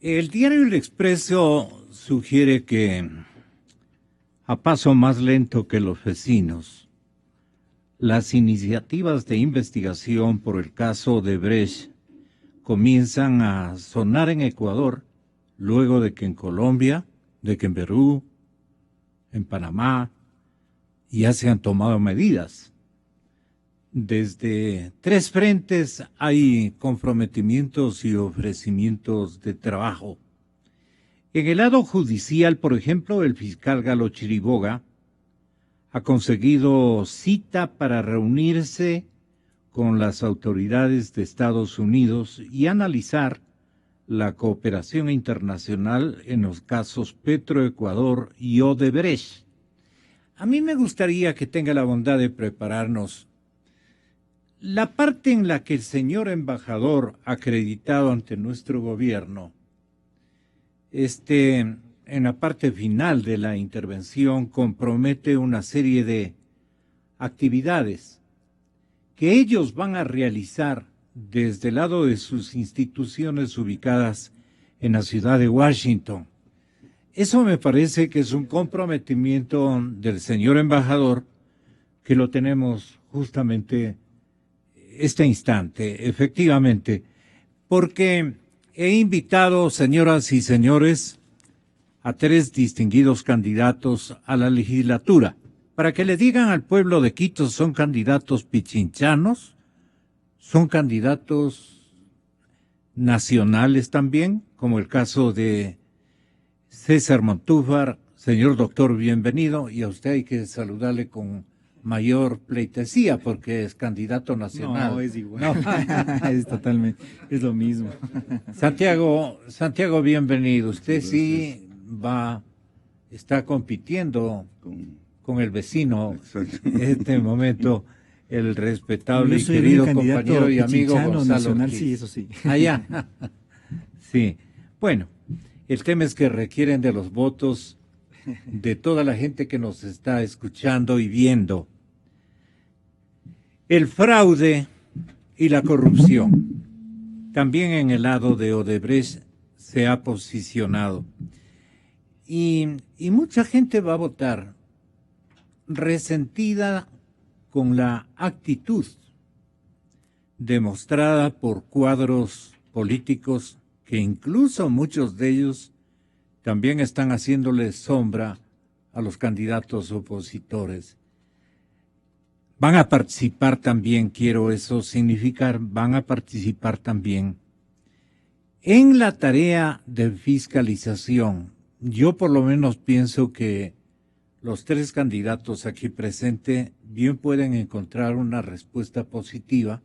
El diario El Expreso sugiere que, a paso más lento que los vecinos, las iniciativas de investigación por el caso de Odebrecht comienzan a sonar en Ecuador, luego de que en Colombia, de que en Perú, en Panamá, ya se han tomado medidas. Desde tres frentes hay comprometimientos y ofrecimientos de trabajo. En el lado judicial, por ejemplo, el fiscal Galo Chiriboga ha conseguido cita para reunirse con las autoridades de Estados Unidos y analizar la cooperación internacional en los casos Petroecuador y Odebrecht. A mí me gustaría que tenga la bondad de prepararnos la parte en la que el señor embajador acreditado ante nuestro gobierno, en la parte final de la intervención, compromete una serie de actividades que ellos van a realizar desde el lado de sus instituciones ubicadas en la ciudad de Washington. Eso me parece que es un comprometimiento del señor embajador que lo tenemos justamente este instante, efectivamente, porque he invitado, señoras y señores, a tres distinguidos candidatos a la legislatura, para que le digan al pueblo de Quito, son candidatos pichinchanos, son candidatos nacionales también, como el caso de César Montúfar. Señor doctor, bienvenido, y a usted hay que saludarle con mayor pleitesía porque es candidato nacional. No, es igual. No. Es totalmente, es lo mismo. Santiago, bienvenido. Usted sí está compitiendo con el vecino en este momento, el respetable y querido compañero y amigo Gonzalo nacional, Ortiz. sí, eso sí. Allá. Sí. Bueno, el tema es que requieren de los votos de toda la gente que nos está escuchando y viendo. El fraude y la corrupción. También en el lado de Odebrecht se ha posicionado. Y mucha gente va a votar resentida con la actitud demostrada por cuadros políticos que incluso muchos de ellos también están haciéndole sombra a los candidatos opositores. Van a participar también, quiero eso significar, van a participar también en la tarea de fiscalización. Yo por lo menos pienso que los tres candidatos aquí presentes bien pueden encontrar una respuesta positiva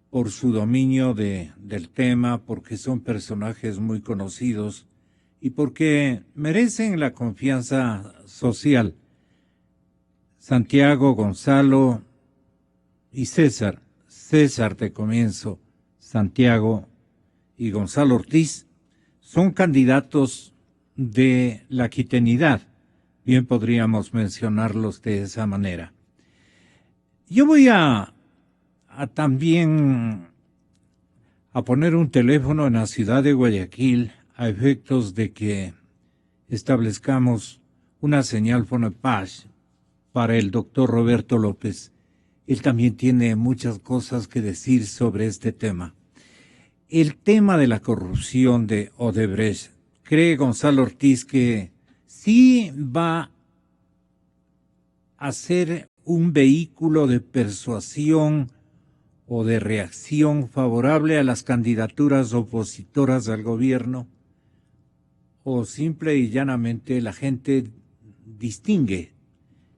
por su dominio del tema, porque son personajes muy conocidos y porque merecen la confianza social. Santiago, Gonzalo y César. César de comienzo, Santiago y Gonzalo Ortiz son candidatos de la quiteñidad. Bien podríamos mencionarlos de esa manera. Yo voy a también a poner un teléfono en la ciudad de Guayaquil a efectos de que establezcamos una señal Fonepaz para el doctor Roberto López. Él también tiene muchas cosas que decir sobre este tema. El tema de la corrupción de Odebrecht. ¿Cree Gonzalo Ortiz que sí va a ser un vehículo de persuasión o de reacción favorable a las candidaturas opositoras al gobierno? ¿O simple y llanamente la gente distingue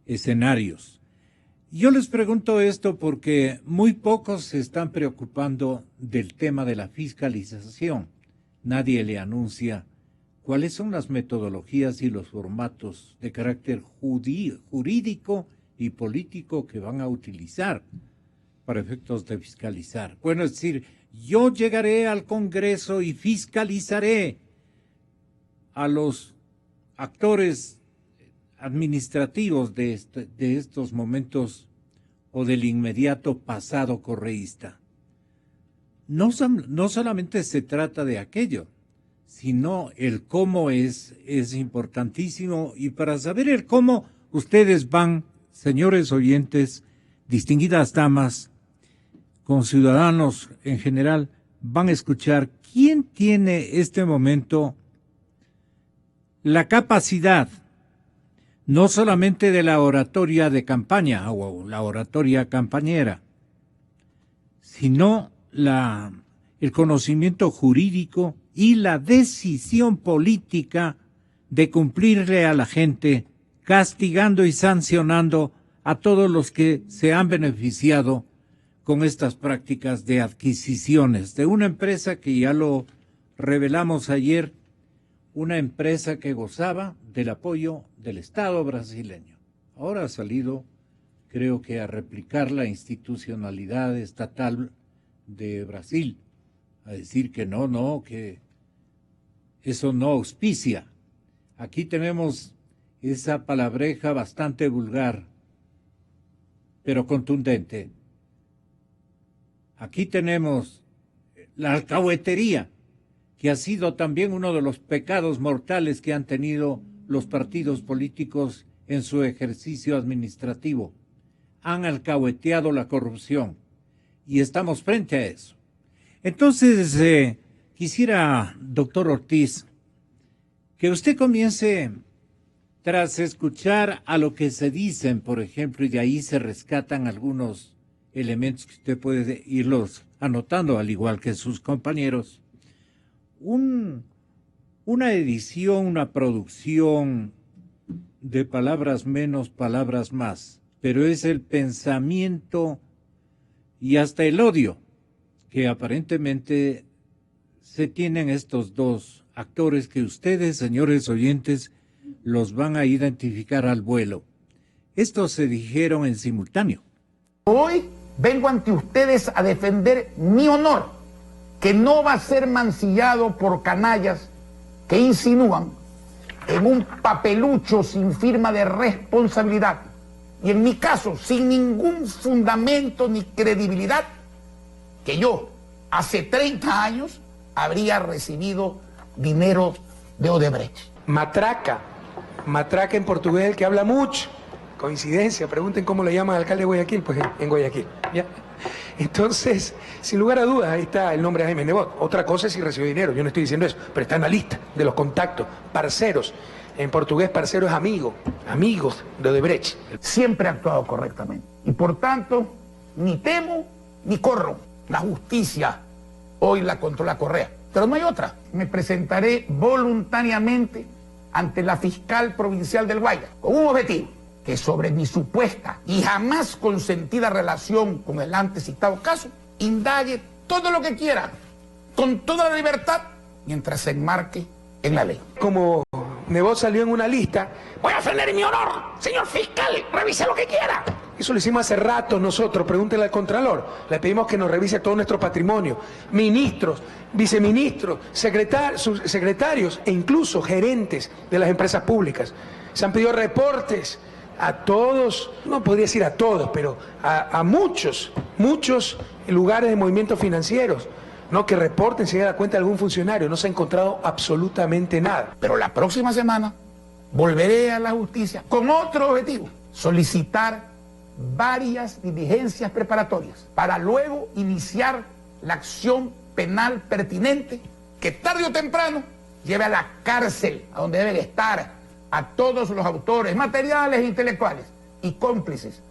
escenarios? Yo les pregunto esto porque muy pocos se están preocupando del tema de la fiscalización. Nadie le anuncia cuáles son las metodologías y los formatos de carácter jurídico y político que van a utilizar para efectos de fiscalizar. Bueno, es decir, yo llegaré al Congreso y fiscalizaré a los actores administrativos de estos momentos o del inmediato pasado correísta. No solamente se trata de aquello, sino el cómo es importantísimo. Y para saber el cómo, ustedes van, señores oyentes, distinguidas damas, conciudadanos en general, van a escuchar quién tiene este momento la capacidad, no solamente de la oratoria de campaña o la oratoria campañera, sino el conocimiento jurídico y la decisión política de cumplirle a la gente, castigando y sancionando a todos los que se han beneficiado con estas prácticas de adquisiciones de una empresa que ya lo revelamos ayer, una empresa que gozaba del apoyo del Estado brasileño. Ahora ha salido, creo que a replicar la institucionalidad estatal de Brasil, a decir que no, que eso no auspicia. Aquí tenemos esa palabreja bastante vulgar, pero contundente. Aquí tenemos la alcahuetería, que ha sido también uno de los pecados mortales que han tenido los partidos políticos en su ejercicio administrativo. Han alcahueteado la corrupción y estamos frente a eso. Entonces, quisiera, doctor Ortiz, que usted comience, tras escuchar a lo que se dicen, por ejemplo, y de ahí se rescatan algunos elementos que usted puede irlos anotando, al igual que sus compañeros, una edición, una producción de palabras menos, palabras más, pero es el pensamiento y hasta el odio que aparentemente se tienen estos dos actores que ustedes, señores oyentes, los van a identificar al vuelo. Estos se dijeron en simultáneo. Hoy vengo ante ustedes a defender mi honor, que no va a ser mancillado por canallas que insinúan en un papelucho sin firma de responsabilidad y en mi caso sin ningún fundamento ni credibilidad, que yo hace 30 años habría recibido dinero de Odebrecht. Matraca en portugués, el que habla mucho. Coincidencia, pregunten cómo le llaman al alcalde de Guayaquil, pues en Guayaquil. ¿Ya? Entonces, sin lugar a dudas, ahí está el nombre de Jaime Nebot. Otra cosa es si recibió dinero, yo no estoy diciendo eso, pero está en la lista de los contactos, parceros. En portugués, parcero es amigo, amigos de Odebrecht. Siempre he actuado correctamente y por tanto ni temo ni corro. La justicia hoy la controla Correa, pero no hay otra. Me presentaré voluntariamente ante la fiscal provincial del Guayas con un objetivo: que sobre mi supuesta y jamás consentida relación con el antes citado caso, indague todo lo que quiera, con toda la libertad, mientras se enmarque en la ley. Como Nebot salió en una lista, voy a defender mi honor, señor fiscal, revise lo que quiera. Eso lo hicimos hace rato nosotros, pregúntele al Contralor. Le pedimos que nos revise todo nuestro patrimonio. Ministros, viceministros, secretarios e incluso gerentes de las empresas públicas. Se han pedido reportes a todos, no podría decir a todos, pero a muchos lugares de movimientos financieros, ¿no? Que reporten si se da cuenta de algún funcionario. No se ha encontrado absolutamente nada. Pero la próxima semana volveré a la justicia con otro objetivo: solicitar varias diligencias preparatorias para luego iniciar la acción penal pertinente que tarde o temprano lleve a la cárcel, a donde deben estar, a todos los autores materiales e intelectuales y cómplices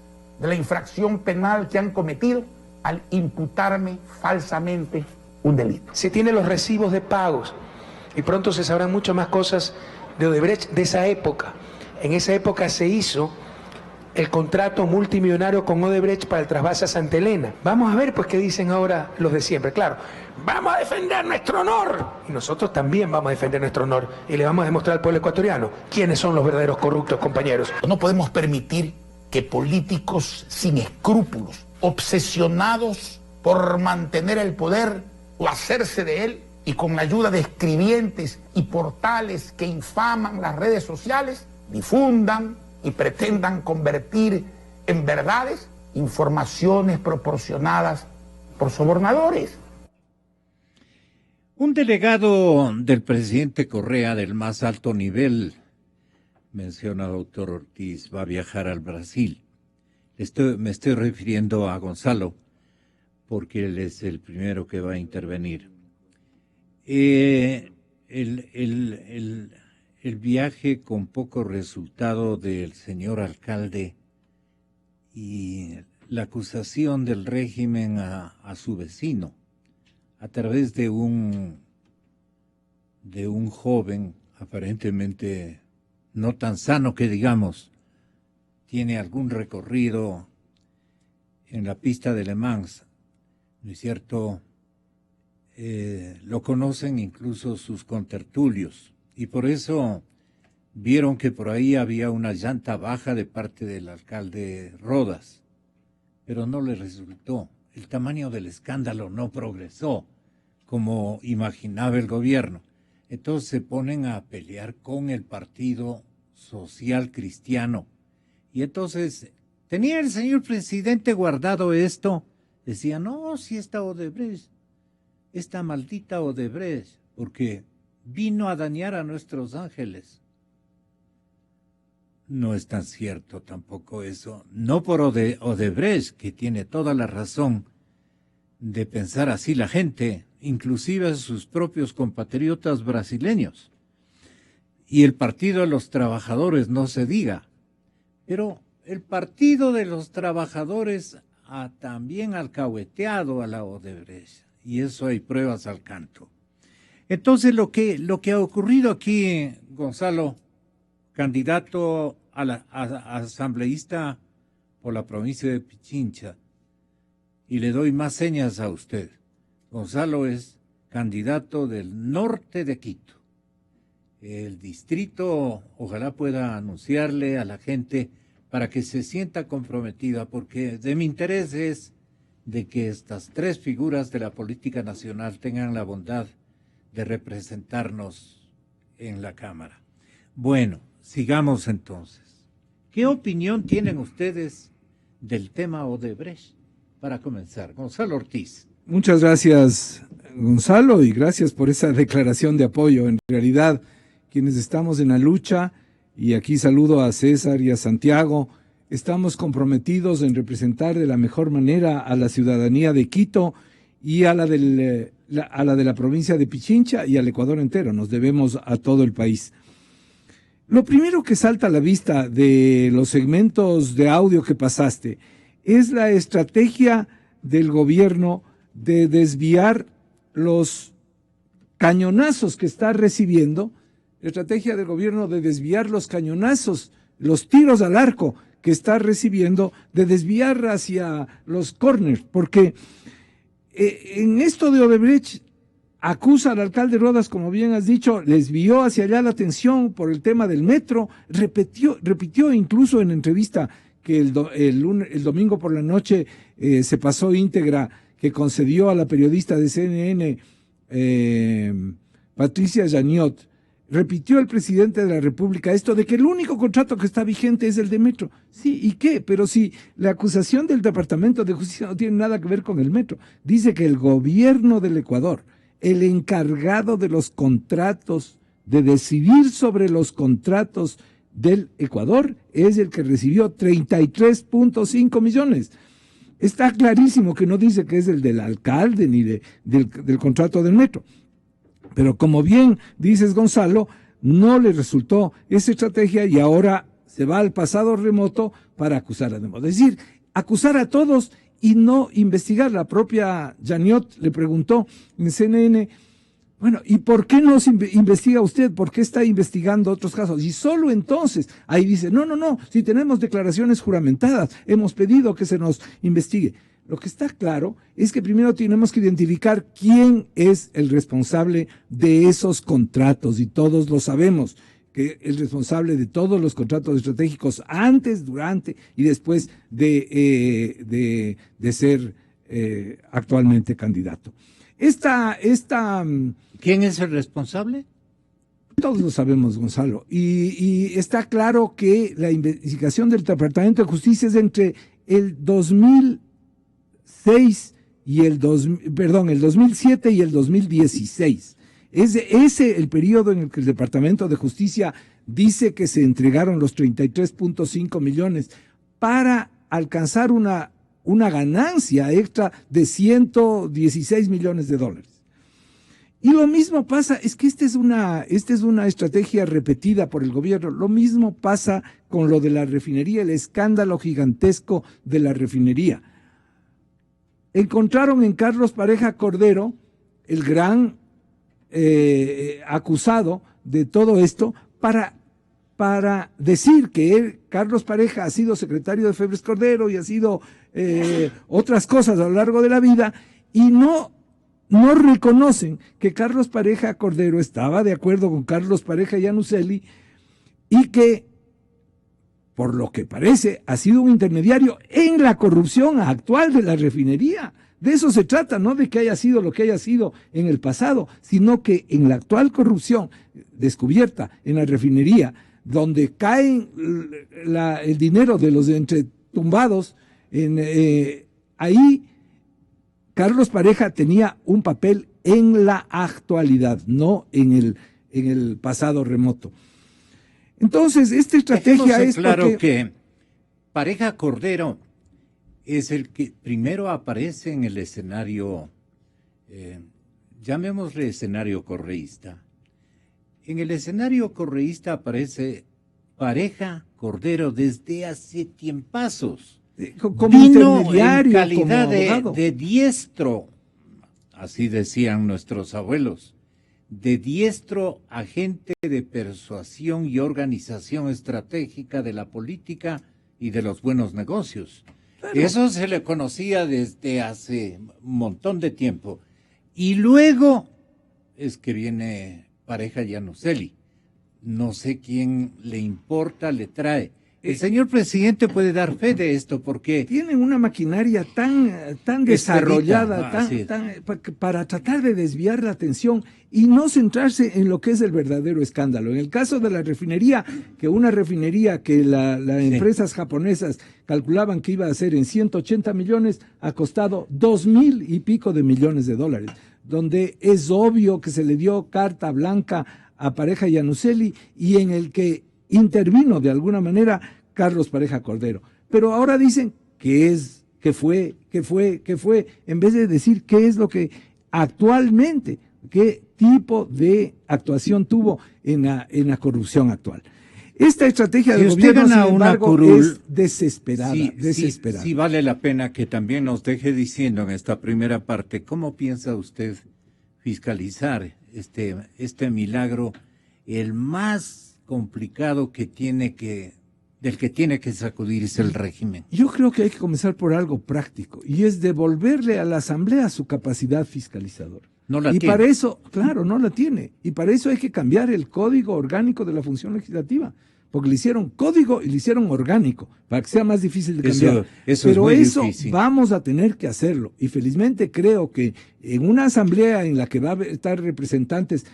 de la infracción penal que han cometido al imputarme falsamente un delito. Se tienen los recibos de pagos y pronto se sabrán muchas más cosas de Odebrecht de esa época. En esa época se hizo el contrato multimillonario con Odebrecht para el trasvase a Santa Elena. Vamos a ver pues qué dicen ahora los de siempre. Claro, vamos a defender nuestro honor. Y nosotros también vamos a defender nuestro honor. Y le vamos a demostrar al pueblo ecuatoriano quiénes son los verdaderos corruptos, compañeros. No podemos permitir que políticos sin escrúpulos, obsesionados por mantener el poder o hacerse de él, y con la ayuda de escribientes y portales que infaman las redes sociales, difundan y pretendan convertir en verdades informaciones proporcionadas por sobornadores. Un delegado del presidente Correa del más alto nivel, menciona doctor Ortiz, va a viajar al Brasil. Me estoy refiriendo a Gonzalo, porque él es el primero que va a intervenir. El viaje con poco resultado del señor alcalde y la acusación del régimen a su vecino a través de un joven aparentemente no tan sano que digamos, tiene algún recorrido en la pista de Le Mans, ¿no es cierto? Lo conocen incluso sus contertulios y por eso vieron que por ahí había una llanta baja de parte del alcalde Rodas, pero no le resultó. El tamaño del escándalo no progresó como imaginaba el gobierno. Entonces se ponen a pelear con el Partido Social Cristiano. Y entonces tenía el señor presidente guardado esto. Decía, no, si esta Odebrecht, esta maldita Odebrecht, porque vino a dañar a nuestros ángeles. No es tan cierto tampoco eso. No por Odebrecht, que tiene toda la razón de pensar así la gente, inclusive sus propios compatriotas brasileños. Y el Partido de los Trabajadores, no se diga. Pero el Partido de los Trabajadores ha también alcahueteado a la Odebrecht. Y eso hay pruebas al canto. Entonces lo que ha ocurrido aquí, Gonzalo, candidato a asambleísta por la provincia de Pichincha, y le doy más señas a usted. Gonzalo es candidato del norte de Quito. El distrito ojalá pueda anunciarle a la gente para que se sienta comprometida, porque de mi interés es de que estas tres figuras de la política nacional tengan la bondad de representarnos en la Cámara. Bueno, sigamos entonces. ¿Qué opinión tienen ustedes del tema Odebrecht? Para comenzar, Gonzalo Ortiz. Muchas gracias, Gonzalo, y gracias por esa declaración de apoyo. En realidad, quienes estamos en la lucha, y aquí saludo a César y a Santiago, estamos comprometidos en representar de la mejor manera a la ciudadanía de Quito y a la de la provincia de Pichincha y al Ecuador entero. Nos debemos a todo el país. Lo primero que salta a la vista de los segmentos de audio que pasaste es la estrategia del gobierno de desviar los cañonazos que está recibiendo, la estrategia del gobierno de desviar los cañonazos, los tiros al arco que está recibiendo, de desviar hacia los corners, porque en esto de Odebrecht acusa al alcalde Rodas, como bien has dicho, desvió hacia allá la atención por el tema del metro, repitió incluso en entrevista que el domingo por la noche se pasó íntegra, que concedió a la periodista de CNN, Patricia Janiot, repitió el presidente de la República esto de que el único contrato que está vigente es el de metro. Sí, ¿y qué? Pero si la acusación del Departamento de Justicia no tiene nada que ver con el metro, dice que el gobierno del Ecuador, el encargado de los contratos, de decidir sobre los contratos del Ecuador, es el que recibió 33.5 millones. Está clarísimo que no dice que es el del alcalde ni del contrato del metro. Pero como bien dices, Gonzalo, no le resultó esa estrategia y ahora se va al pasado remoto para acusar a Demos. Es decir, acusar a todos y no investigar. La propia Janiot le preguntó en CNN, bueno, ¿y por qué no se investiga usted? ¿Por qué está investigando otros casos? Y solo entonces, ahí dice, no, si tenemos declaraciones juramentadas, hemos pedido que se nos investigue. Lo que está claro es que primero tenemos que identificar quién es el responsable de esos contratos, y todos lo sabemos, que el responsable de todos los contratos estratégicos antes, durante y después de ser actualmente candidato. ¿Quién es el responsable? Todos lo sabemos, Gonzalo, y está claro que la investigación del Departamento de Justicia es entre el 2006 y el 2007 y el 2016. Es ese el periodo en el que el Departamento de Justicia dice que se entregaron los 33.5 millones para alcanzar una ganancia extra de 116 millones de dólares. Y lo mismo pasa, es que esta es una estrategia repetida por el gobierno, lo mismo pasa con lo de la refinería, el escándalo gigantesco de la refinería. Encontraron en Carlos Pareja Cordero, el gran acusado de todo esto, para decir que Carlos Pareja ha sido secretario de Febres Cordero y ha sido otras cosas a lo largo de la vida, y no reconocen que Carlos Pareja Cordero estaba de acuerdo con Carlos Pareja Yanuseli y que, por lo que parece, ha sido un intermediario en la corrupción actual de la refinería. De eso se trata, no de que haya sido lo que haya sido en el pasado, sino que en la actual corrupción descubierta en la refinería, donde cae el dinero de los entretumbados, ahí Carlos Pareja tenía un papel en la actualidad, no en el pasado remoto. Entonces, esta estrategia es claro que Pareja Cordero es el que primero aparece en el escenario, llamémosle escenario correísta. En el escenario correísta aparece Pareja Cordero desde hace tiempazos. Como Vino intermediario, en calidad como abogado. de diestro, así decían nuestros abuelos, de diestro agente de persuasión y organización estratégica de la política y de los buenos negocios. Claro. Eso se le conocía desde hace un montón de tiempo. Y luego es que viene Pareja Yanuseli. No sé quién le importa, le trae. El señor presidente puede dar fe de esto porque tienen una maquinaria tan desarrollada para tratar de desviar la atención y no centrarse en lo que es el verdadero escándalo. En el caso de la refinería, que una refinería que las empresas japonesas calculaban que iba a ser en 180 millones, ha costado 2,000 y pico de millones de dólares, donde es obvio que se le dio carta blanca a Pareja Yanuseli y en el que intervino de alguna manera Carlos Pareja Cordero. Pero ahora dicen qué fue, en vez de decir qué es lo que actualmente, qué tipo de actuación tuvo en la corrupción actual. Esta estrategia del gobierno, sin embargo, es desesperada. Sí, vale la pena que también nos deje diciendo en esta primera parte cómo piensa usted fiscalizar este milagro, el más complicado del que tiene que sacudirse el régimen. Yo creo que hay que comenzar por algo práctico, y es devolverle a la Asamblea su capacidad fiscalizadora. No la tiene. Para eso, claro, no la tiene. Y para eso hay que cambiar el código orgánico de la función legislativa, porque le hicieron código y le hicieron orgánico, para que sea más difícil de cambiar. Pero eso difícil. Vamos a tener que hacerlo. Y felizmente creo que en una asamblea en la que va a estar representantes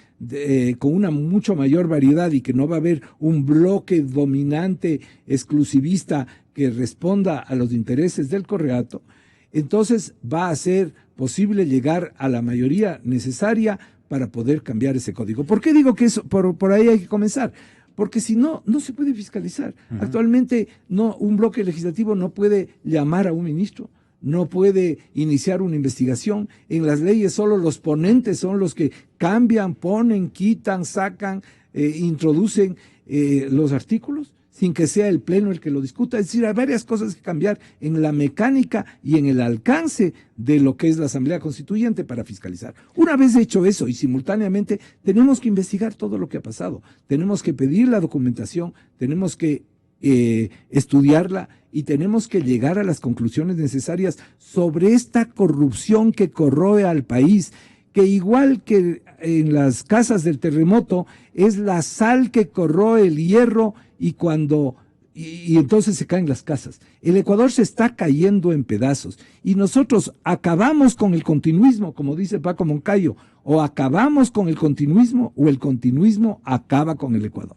con una mucho mayor variedad y que no va a haber un bloque dominante exclusivista que responda a los intereses del Correato, entonces va a ser posible llegar a la mayoría necesaria para poder cambiar ese código. ¿Por qué digo que eso por ahí hay que comenzar? Porque si no, no se puede fiscalizar. Actualmente un bloque legislativo no puede llamar a un ministro, no puede iniciar una investigación. En las leyes solo los ponentes son los que cambian, ponen, quitan, sacan, introducen los artículos, sin que sea el Pleno el que lo discuta. Es decir, hay varias cosas que cambiar en la mecánica y en el alcance de lo que es la Asamblea Constituyente para fiscalizar. Una vez hecho eso y simultáneamente tenemos que investigar todo lo que ha pasado, tenemos que pedir la documentación, tenemos que estudiarla y tenemos que llegar a las conclusiones necesarias sobre esta corrupción que corroe al país, que igual que en las casas del terremoto es la sal que corroe el hierro y entonces se caen las casas. El Ecuador se está cayendo en pedazos y nosotros acabamos con el continuismo, como dice Paco Moncayo, o acabamos con el continuismo o el continuismo acaba con el Ecuador.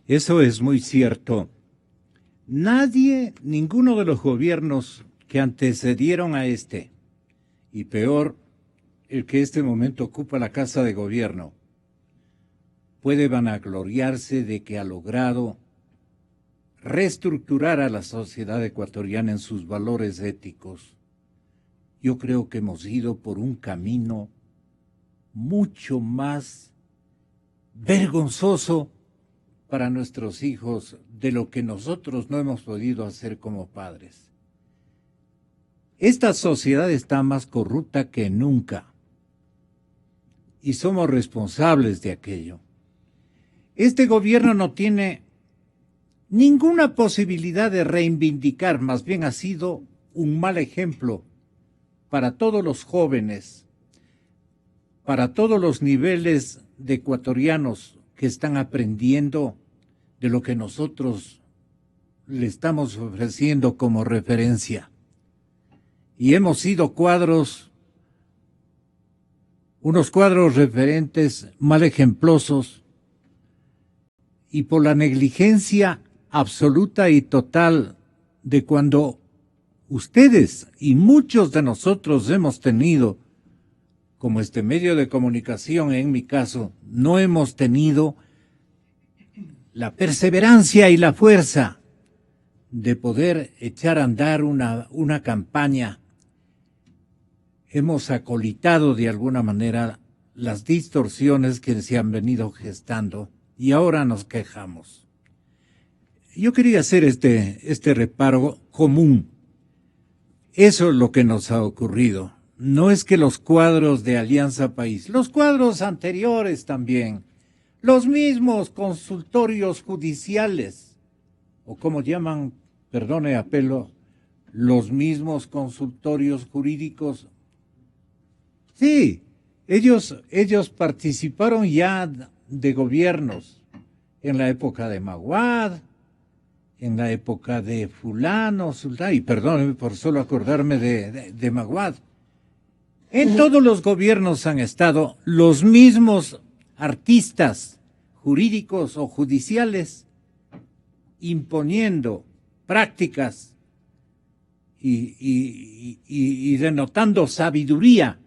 Eso es muy cierto. Ninguno de los gobiernos que antecedieron a y peor, el que este momento ocupa la Casa de Gobierno, puede vanagloriarse de que ha logrado reestructurar a la sociedad ecuatoriana en sus valores éticos. Yo creo que hemos ido por un camino mucho más vergonzoso para nuestros hijos de lo que nosotros no hemos podido hacer como padres. Esta sociedad está más corrupta que nunca y somos responsables de aquello. Este gobierno no tiene ninguna posibilidad de reivindicar, más bien ha sido un mal ejemplo para todos los jóvenes, para todos los niveles de ecuatorianos que están aprendiendo de lo que nosotros le estamos ofreciendo como referencia. Y hemos sido unos cuadros referentes mal ejemplosos, y por la negligencia absoluta y total de cuando ustedes y muchos de nosotros hemos tenido, como este medio de comunicación, en mi caso, no hemos tenido la perseverancia y la fuerza de poder echar a andar una campaña. Hemos acolitado de alguna manera las distorsiones que se han venido gestando y ahora nos quejamos. Yo quería hacer este reparo común. Eso es lo que nos ha ocurrido. No es que los cuadros de Alianza País, los cuadros anteriores también, los mismos consultorios judiciales, o como llaman, perdone apelo, los mismos consultorios jurídicos. Sí, ellos participaron ya de gobiernos en la época de Maguad, en la época de fulano, sultán, y perdónenme por solo acordarme de Maguad. En todos los gobiernos han estado los mismos artistas jurídicos o judiciales imponiendo prácticas y denotando sabiduría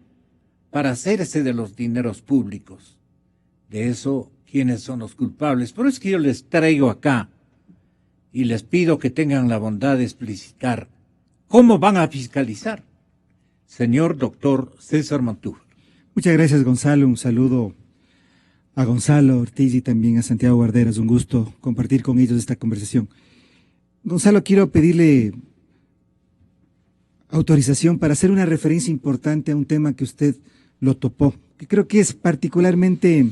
para hacerse de los dineros públicos. De eso, ¿quiénes son los culpables? Por eso es que yo les traigo acá y les pido que tengan la bondad de explicitar cómo van a fiscalizar. Señor doctor César Montúfar. Muchas gracias, Gonzalo. Un saludo a Gonzalo Ortiz y también a Santiago Guarderas. Un gusto compartir con ellos esta conversación. Gonzalo, quiero pedirle autorización para hacer una referencia importante a un tema que usted lo topó, que creo que es particularmente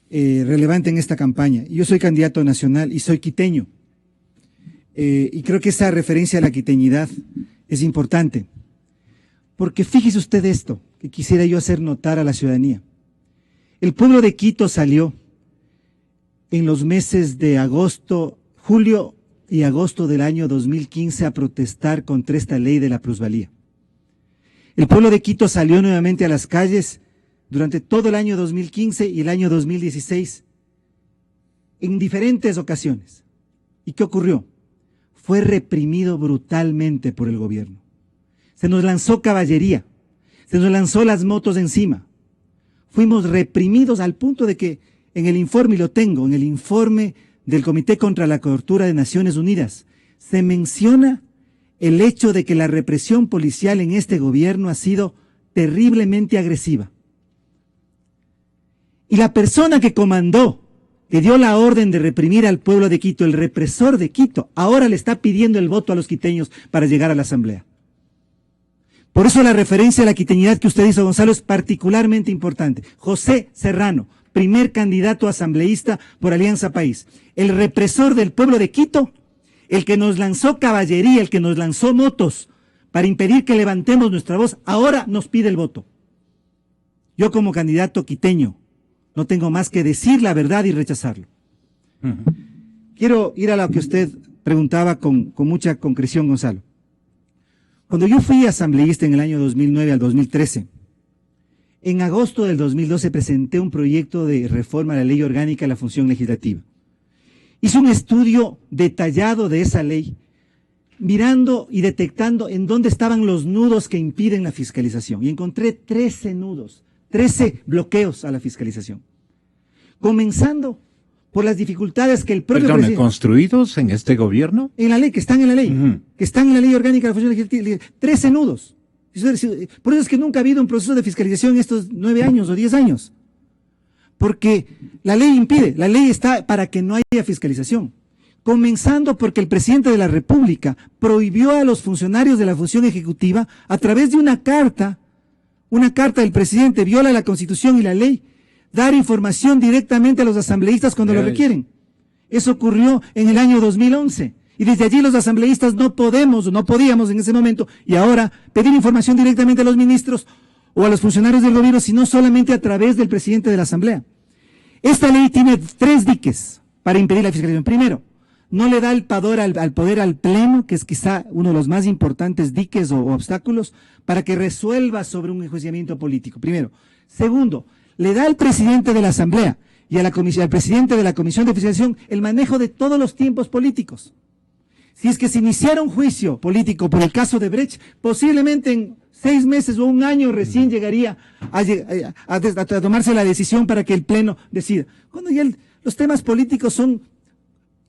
relevante en esta campaña. Yo soy candidato nacional y soy quiteño. Y creo que esa referencia a la quiteñidad es importante. Porque fíjese usted esto, que quisiera yo hacer notar a la ciudadanía. El pueblo de Quito salió en los meses de agosto, julio y agosto del año 2015 a protestar contra esta ley de la plusvalía. El pueblo de Quito salió nuevamente a las calles durante todo el año 2015 y el año 2016 en diferentes ocasiones. ¿Y qué ocurrió? Fue reprimido brutalmente por el gobierno. Se nos lanzó caballería, se nos lanzó las motos encima. Fuimos reprimidos al punto de que en el informe, y lo tengo, en el informe del Comité contra la Tortura de Naciones Unidas, se menciona el hecho de que la represión policial en este gobierno ha sido terriblemente agresiva. Y la persona que comandó, que dio la orden de reprimir al pueblo de Quito, el represor de Quito, ahora le está pidiendo el voto a los quiteños para llegar a la asamblea. Por eso la referencia a la quiteñidad que usted hizo, Gonzalo, es particularmente importante. José Serrano, primer candidato asambleísta por Alianza País, el represor del pueblo de Quito, el que nos lanzó caballería, el que nos lanzó motos para impedir que levantemos nuestra voz, ahora nos pide el voto. Yo como candidato quiteño no tengo más que decir la verdad y rechazarlo. Quiero ir a lo que usted preguntaba con mucha concreción, Gonzalo. Cuando yo fui asambleísta en el año 2009 al 2013, en agosto del 2012 presenté un proyecto de reforma a la ley orgánica de la función legislativa. Hice un estudio detallado de esa ley, mirando y detectando en dónde estaban los nudos que impiden la fiscalización. Y encontré 13 nudos, 13 bloqueos a la fiscalización. Comenzando por las dificultades que el propio Perdón, presidente... ¿construidos en este gobierno? En la ley, que están en la ley, Ujú. que están en la ley orgánica de la función legislativa, 13 nudos. Por eso es que nunca ha habido un proceso de fiscalización en estos 9 años o 10 años. Porque la ley impide, la ley está para que no haya fiscalización. Comenzando porque el presidente de la República prohibió a los funcionarios de la función ejecutiva, a través de una carta del presidente, viola la Constitución y la ley, dar información directamente a los asambleístas cuando lo requieren. Eso ocurrió en el año 2011. Y desde allí los asambleístas no podíamos en ese momento, y ahora pedir información directamente a los ministros o a los funcionarios del gobierno, sino solamente a través del presidente de la Asamblea. Esta ley tiene 3 diques para impedir la fiscalización. Primero, no le da el poder al Pleno, que es quizá uno de los más importantes diques o obstáculos, para que resuelva sobre un enjuiciamiento político. Primero. Segundo, le da al presidente de la Asamblea y al presidente de la Comisión de Fiscalización el manejo de todos los tiempos políticos. Si es que se iniciara un juicio político por el caso de Brecht, posiblemente en 6 meses o un año recién llegaría a tomarse la decisión para que el Pleno decida. Cuando ya los temas políticos son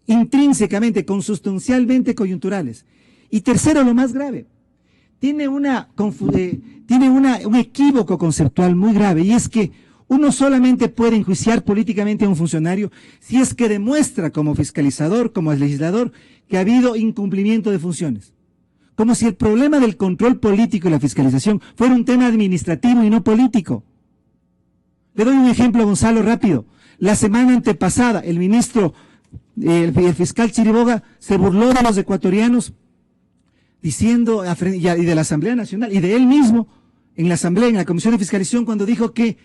intrínsecamente, consustancialmente coyunturales. Y tercero, lo más grave, tiene un equívoco conceptual muy grave, y es que uno solamente puede enjuiciar políticamente a un funcionario si es que demuestra como fiscalizador, como legislador, que ha habido incumplimiento de funciones. Como si el problema del control político y la fiscalización fuera un tema administrativo y no político. Le doy un ejemplo, Gonzalo, rápido. La semana antepasada, el fiscal Chiriboga se burló de los ecuatorianos diciendo, y de la Asamblea Nacional, y de él mismo, en la Asamblea, en la Comisión de Fiscalización, cuando dijo que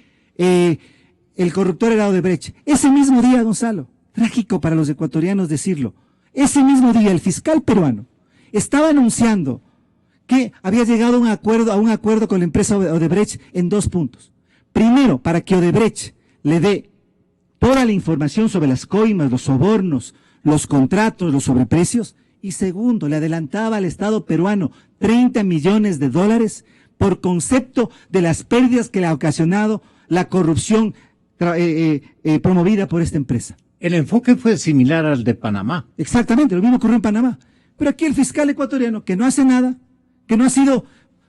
el corruptor era Odebrecht. Ese mismo día, Gonzalo, trágico para los ecuatorianos decirlo, ese mismo día el fiscal peruano estaba anunciando que había llegado a un acuerdo con la empresa Odebrecht en 2 puntos. Primero, para que Odebrecht le dé toda la información sobre las coimas, los sobornos, los contratos, los sobreprecios. Y segundo, le adelantaba al Estado peruano $30 millones por concepto de las pérdidas que le ha ocasionado la corrupción promovida por esta empresa. El enfoque fue similar al de Panamá. Exactamente, lo mismo ocurrió en Panamá. Pero aquí el fiscal ecuatoriano, que no hace nada, que no ha sido...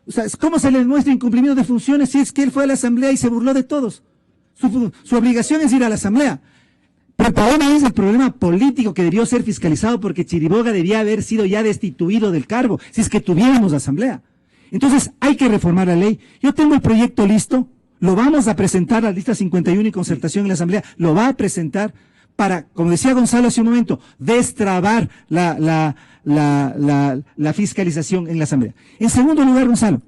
O sea, ¿cómo se le demuestra incumplimiento de funciones si es que él fue a la Asamblea y se burló de todos? Su obligación es ir a la Asamblea. Pero el problema es el problema político que debió ser fiscalizado, porque Chiriboga debía haber sido ya destituido del cargo, si es que tuviéramos Asamblea. Entonces hay que reformar la ley. Yo tengo el proyecto listo, lo vamos a presentar a la lista 51 y concertación en la Asamblea, lo va a presentar para, como decía Gonzalo hace un momento, destrabar la fiscalización en la Asamblea. En segundo lugar, Gonzalo,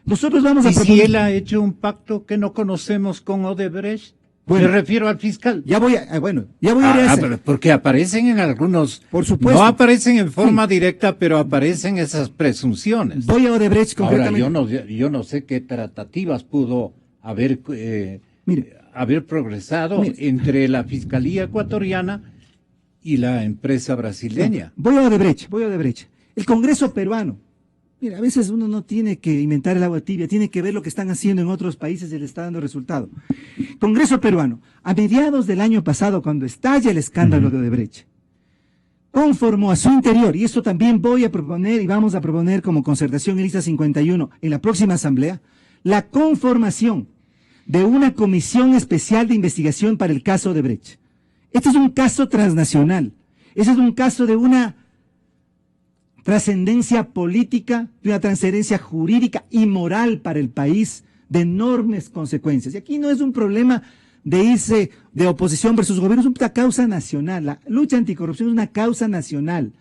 nosotros vamos a ¿Y proponer... si él ha hecho un pacto que no conocemos con Odebrecht? Bueno, me refiero al fiscal. Ya voy a ir a ese. Porque aparecen en algunos... Por supuesto. No aparecen en forma directa, pero aparecen esas presunciones. Voy a Odebrecht concretamente. Ahora, yo no sé qué tratativas pudo haber progresado entre la Fiscalía ecuatoriana y la empresa brasileña. Voy a Odebrecht. El Congreso peruano. Mira, a veces uno no tiene que inventar el agua tibia, tiene que ver lo que están haciendo en otros países y le está dando resultado. Congreso peruano, a mediados del año pasado, cuando estalla el escándalo de Odebrecht, conformó a su interior, y esto también voy a proponer y vamos a proponer como concertación en lista 51 en la próxima asamblea, la conformación de una comisión especial de investigación para el caso Odebrecht. Este es un caso transnacional, ese es un caso de una trascendencia política, de una trascendencia jurídica y moral para el país, de enormes consecuencias. Y aquí no es un problema de irse de oposición versus gobierno, es una causa nacional. La lucha anticorrupción es una causa nacional.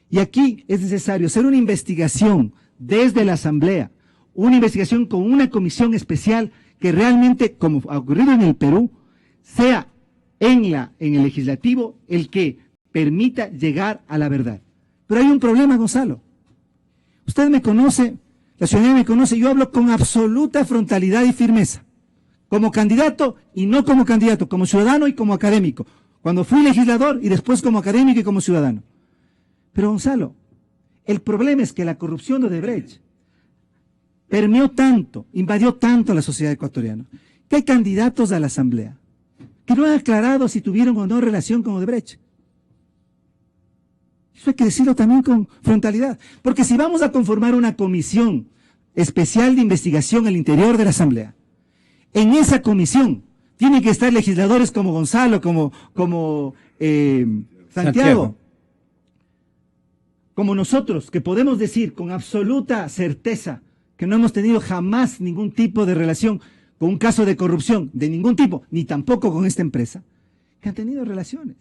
Y aquí es necesario hacer una investigación desde la Asamblea, una investigación con una comisión especial que realmente, como ha ocurrido en el Perú, sea en el legislativo el que permita llegar a la verdad. Pero hay un problema, Gonzalo. Usted me conoce, la ciudadanía me conoce, yo hablo con absoluta frontalidad y firmeza, como candidato y no como candidato, como ciudadano y como académico, cuando fui legislador y después como académico y como ciudadano. Pero Gonzalo, El problema es que la corrupción de Odebrecht permeó tanto, invadió tanto a la sociedad ecuatoriana, que hay candidatos a la Asamblea que no han aclarado si tuvieron o no relación con Odebrecht. Eso hay que decirlo también con frontalidad, porque si vamos a conformar una comisión especial de investigación al interior de la Asamblea, en esa comisión tienen que estar legisladores como Gonzalo, como Santiago, como nosotros, que podemos decir con absoluta certeza que no hemos tenido jamás ningún tipo de relación con un caso de corrupción de ningún tipo, ni tampoco con esta empresa, que han tenido relaciones.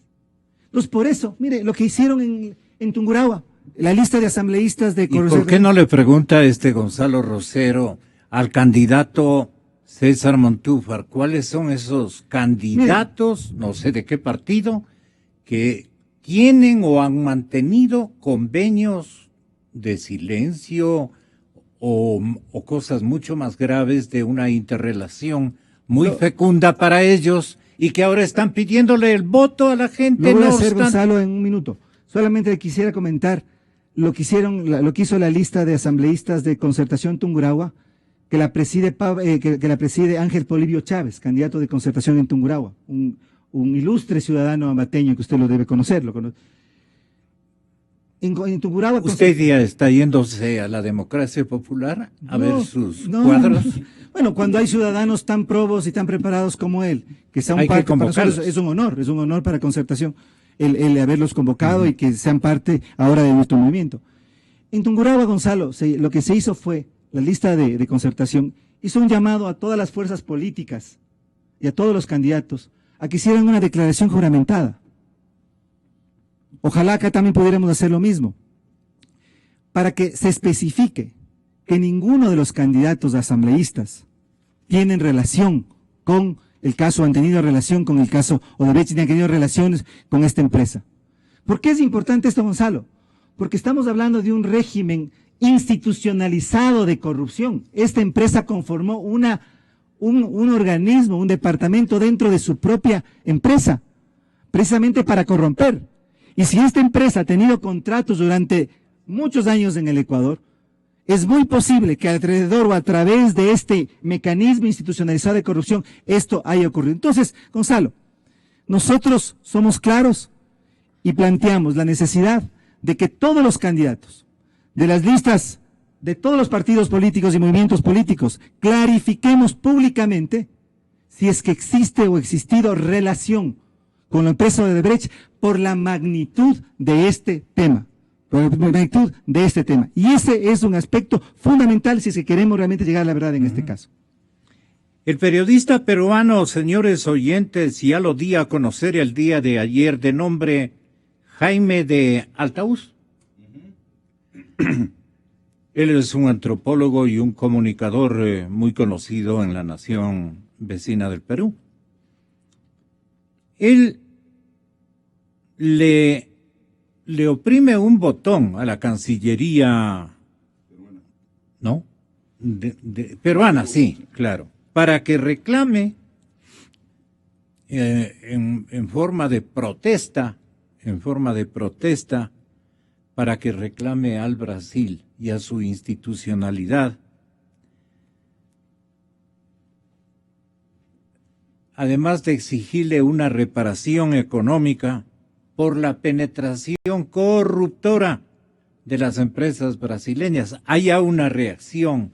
Entonces, por eso, mire, lo que hicieron en Tungurahua, la lista de asambleístas de corrupción. ¿Y por qué no le pregunta Gonzalo Rosero al candidato César Montúfar cuáles son esos candidatos, no sé de qué partido, que tienen o han mantenido convenios de silencio o cosas mucho más graves de una interrelación muy fecunda para ellos y que ahora están pidiéndole el voto a la gente? Lo voy a hacer, Gonzalo, en un minuto. Solamente quisiera comentar lo que hizo la lista de asambleístas de Concertación Tungurahua, que la preside Ángel Polibio Chávez, candidato de Concertación en Tungurahua, un ilustre ciudadano ambateño que usted lo debe conocer. En Tungurahua... ¿Usted ya está yéndose a la democracia popular a ver sus cuadros? Bueno, cuando hay ciudadanos tan probos y tan preparados como él, que sean parte para nosotros, es un honor para Concertación el haberlos convocado y que sean parte ahora de nuestro movimiento. En Tungurahua, Gonzalo, lo que se hizo fue, la lista de Concertación hizo un llamado a todas las fuerzas políticas y a todos los candidatos a que hicieran una declaración juramentada. Ojalá acá también pudiéramos hacer lo mismo, para que se especifique que ninguno de los candidatos asambleístas tienen relación con el caso, han tenido relación con el caso Odebrecht, ni han tenido relaciones con esta empresa. ¿Por qué es importante esto, Gonzalo? Porque estamos hablando de un régimen institucionalizado de corrupción. Esta empresa conformó un organismo, un departamento dentro de su propia empresa, precisamente para corromper. Y si esta empresa ha tenido contratos durante muchos años en el Ecuador, es muy posible que alrededor o a través de este mecanismo institucionalizado de corrupción esto haya ocurrido. Entonces, Gonzalo, nosotros somos claros y planteamos la necesidad de que todos los candidatos de las listas de todos los partidos políticos y movimientos políticos clarifiquemos públicamente si es que existe o ha existido relación con la empresa de Odebrecht por la magnitud de este tema. Y ese es un aspecto fundamental si es que queremos realmente llegar a la verdad en este caso. El periodista peruano, señores oyentes, ya lo di a conocer el día de ayer, de nombre Jaime de Altaúz. Él es un antropólogo y un comunicador muy conocido en la nación vecina del Perú. Él le oprime un botón a la Cancillería, ¿no? Peruana, sí, claro, para que reclame en forma de protesta, para que reclame al Brasil y a su institucionalidad, además de exigirle una reparación económica por la penetración corruptora de las empresas brasileñas. Haya una reacción,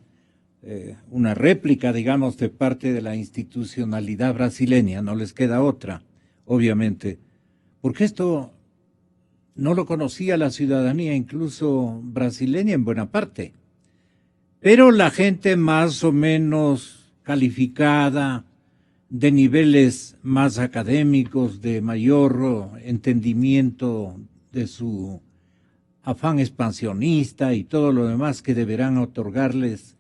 una réplica, digamos, de parte de la institucionalidad brasileña, no les queda otra, obviamente, porque esto no lo conocía la ciudadanía, incluso brasileña en buena parte, pero la gente más o menos calificada, de niveles más académicos, de mayor entendimiento de su afán expansionista y todo lo demás que deberán otorgarles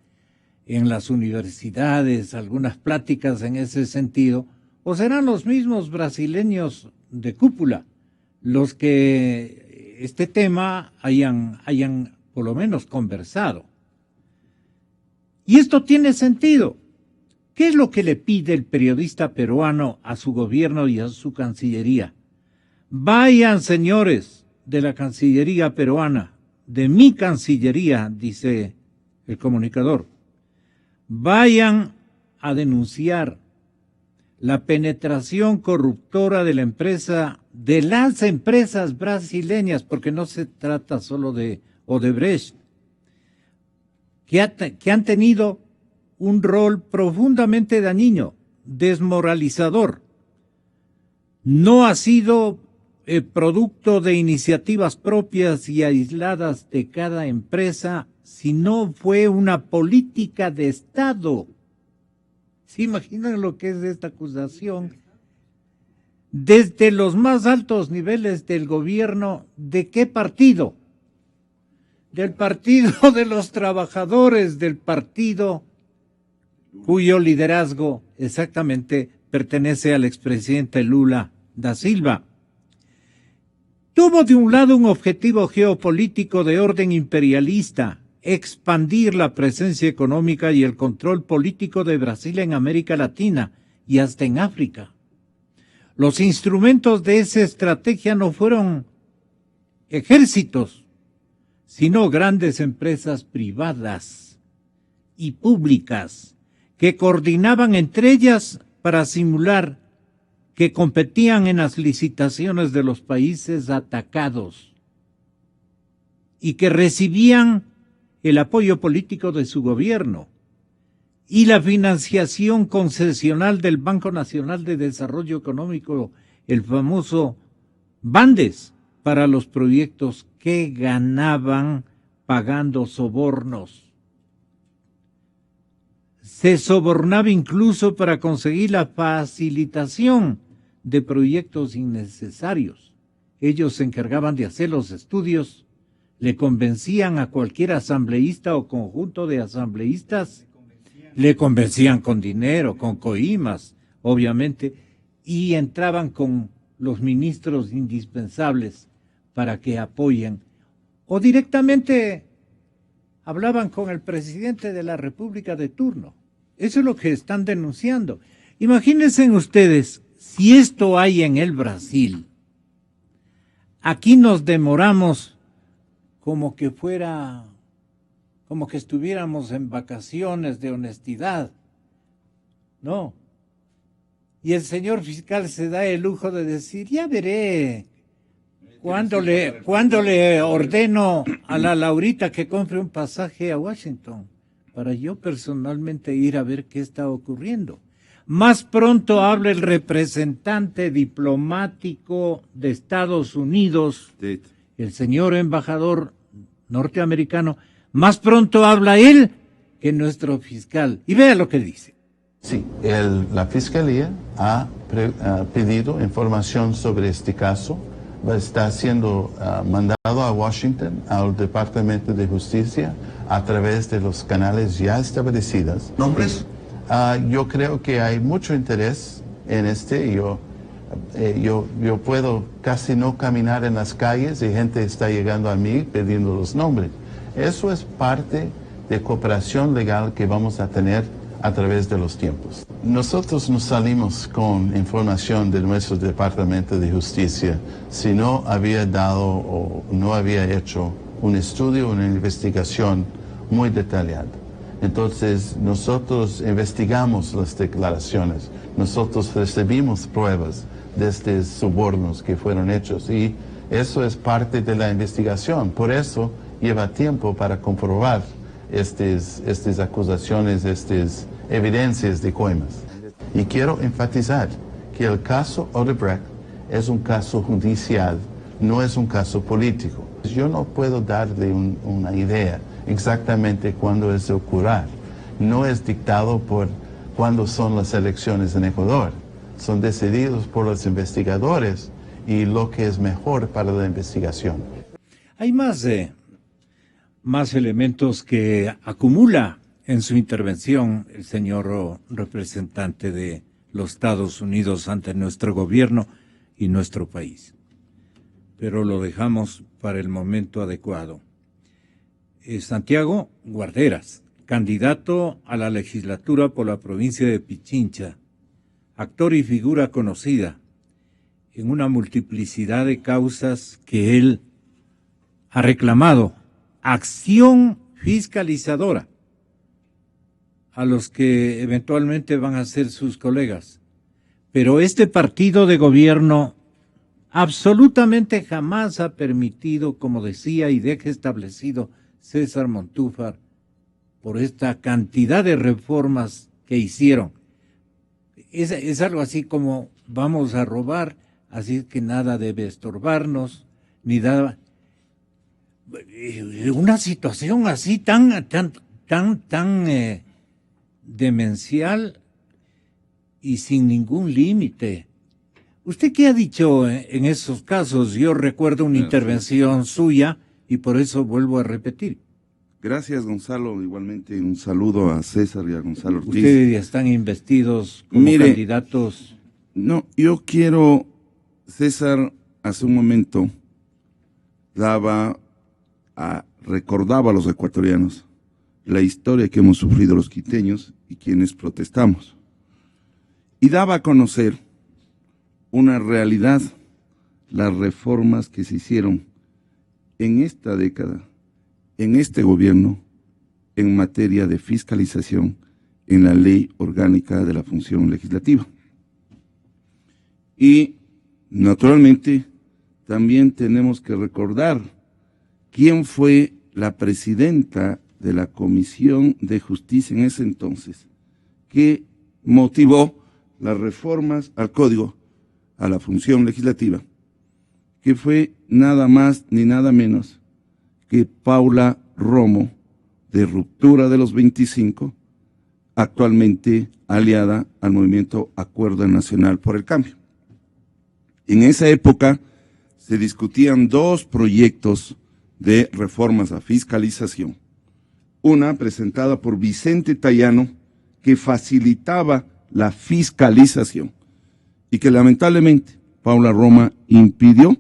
en las universidades, algunas pláticas en ese sentido, o serán los mismos brasileños de cúpula los que este tema hayan por lo menos conversado. Y esto tiene sentido. ¿Qué es lo que le pide el periodista peruano a su gobierno y a su Cancillería? Vayan, señores de la Cancillería peruana, de mi Cancillería, dice el comunicador, vayan a denunciar la penetración corruptora de las empresas brasileñas, porque no se trata solo de Odebrecht, que han tenido un rol profundamente dañino, desmoralizador. No ha sido producto de iniciativas propias y aisladas de cada empresa, sino fue una política de Estado. ¿Se imaginan lo que es esta acusación? Desde los más altos niveles del gobierno, ¿de qué partido? Del Partido de los Trabajadores, del partido cuyo liderazgo exactamente pertenece al expresidente Lula da Silva. Tuvo de un lado un objetivo geopolítico de orden imperialista, expandir la presencia económica y el control político de Brasil en América Latina y hasta en África. Los instrumentos de esa estrategia no fueron ejércitos, sino grandes empresas privadas y públicas que coordinaban entre ellas para simular que competían en las licitaciones de los países atacados y que recibían el apoyo político de su gobierno y la financiación concesional del Banco Nacional de Desarrollo Económico, el famoso Bandes, para los proyectos que ganaban pagando sobornos. Se sobornaba incluso para conseguir la facilitación de proyectos innecesarios. Ellos se encargaban de hacer los estudios, le convencían a cualquier asambleísta o conjunto de asambleístas, le convencían con dinero, con coimas, obviamente, y entraban con los ministros indispensables para que apoyen, o directamente hablaban con el presidente de la República de turno. Eso es lo que están denunciando. Imagínense ustedes, si esto hay en el Brasil, aquí nos demoramos como que estuviéramos en vacaciones de honestidad, ¿no? Y el señor fiscal se da el lujo de decir, ya veré, cuando le ordeno a la Laurita que compre un pasaje a Washington, para yo personalmente ir a ver qué está ocurriendo. Más pronto habla el representante diplomático de Estados Unidos, el señor embajador norteamericano, más pronto habla él que nuestro fiscal. Y vea lo que dice. Sí, la Fiscalía ha pedido información sobre este caso. Está siendo mandado a Washington, al Departamento de Justicia, a través de los canales ya establecidos. ¿Nombres? Yo creo que hay mucho interés en este. Yo puedo casi no caminar en las calles y gente está llegando a mí pidiendo los nombres. Eso es parte de cooperación legal que vamos a tener a través de los tiempos. Nosotros no salimos con información de nuestro Departamento de Justicia si no había dado o no había hecho un estudio, una investigación muy detallada. Entonces, nosotros investigamos las declaraciones, nosotros recibimos pruebas de estos sobornos que fueron hechos y eso es parte de la investigación. Por eso lleva tiempo para comprobar estas acusaciones, estas evidencias de coimas. Y quiero enfatizar que el caso Odebrecht es un caso judicial, no es un caso político. Yo no puedo darle una idea exactamente cuándo es ocurrir. No es dictado por cuándo son las elecciones en Ecuador. Son decididos por los investigadores y lo que es mejor para la investigación. Hay más elementos que acumula en su intervención el señor representante de los Estados Unidos ante nuestro gobierno y nuestro país. Pero lo dejamos para el momento adecuado. Santiago Guarderas, candidato a la legislatura por la provincia de Pichincha, actor y figura conocida en una multiplicidad de causas que él ha reclamado acción fiscalizadora a los que eventualmente van a ser sus colegas. Pero este partido de gobierno absolutamente jamás ha permitido, como decía y deja establecido César Montúfar, por esta cantidad de reformas que hicieron. Es algo así como vamos a robar, así que nada debe estorbarnos, ni nada. Una situación así tan demencial y sin ningún límite. ¿Usted qué ha dicho en esos casos? Yo recuerdo una intervención suya y por eso vuelvo a repetir. Gracias, Gonzalo. Igualmente un saludo a César y a Gonzalo Ortiz. Ustedes ya están investidos como candidatos. No, yo quiero, César, hace un momento recordaba a los ecuatorianos la historia que hemos sufrido los quiteños y quienes protestamos. Y daba a conocer una realidad, las reformas que se hicieron en esta década, en este gobierno, en materia de fiscalización en la Ley Orgánica de la Función Legislativa. Y, naturalmente, también tenemos que recordar quién fue la presidenta de la Comisión de Justicia en ese entonces, que motivó las reformas al Código, a la Función Legislativa, que fue nada más ni nada menos que Paula Romo, de Ruptura de los 25, actualmente aliada al movimiento Acuerdo Nacional por el Cambio. En esa época se discutían dos proyectos de reformas a fiscalización. Una presentada por Vicente Tayano, que facilitaba la fiscalización y que lamentablemente Paula Romo impidió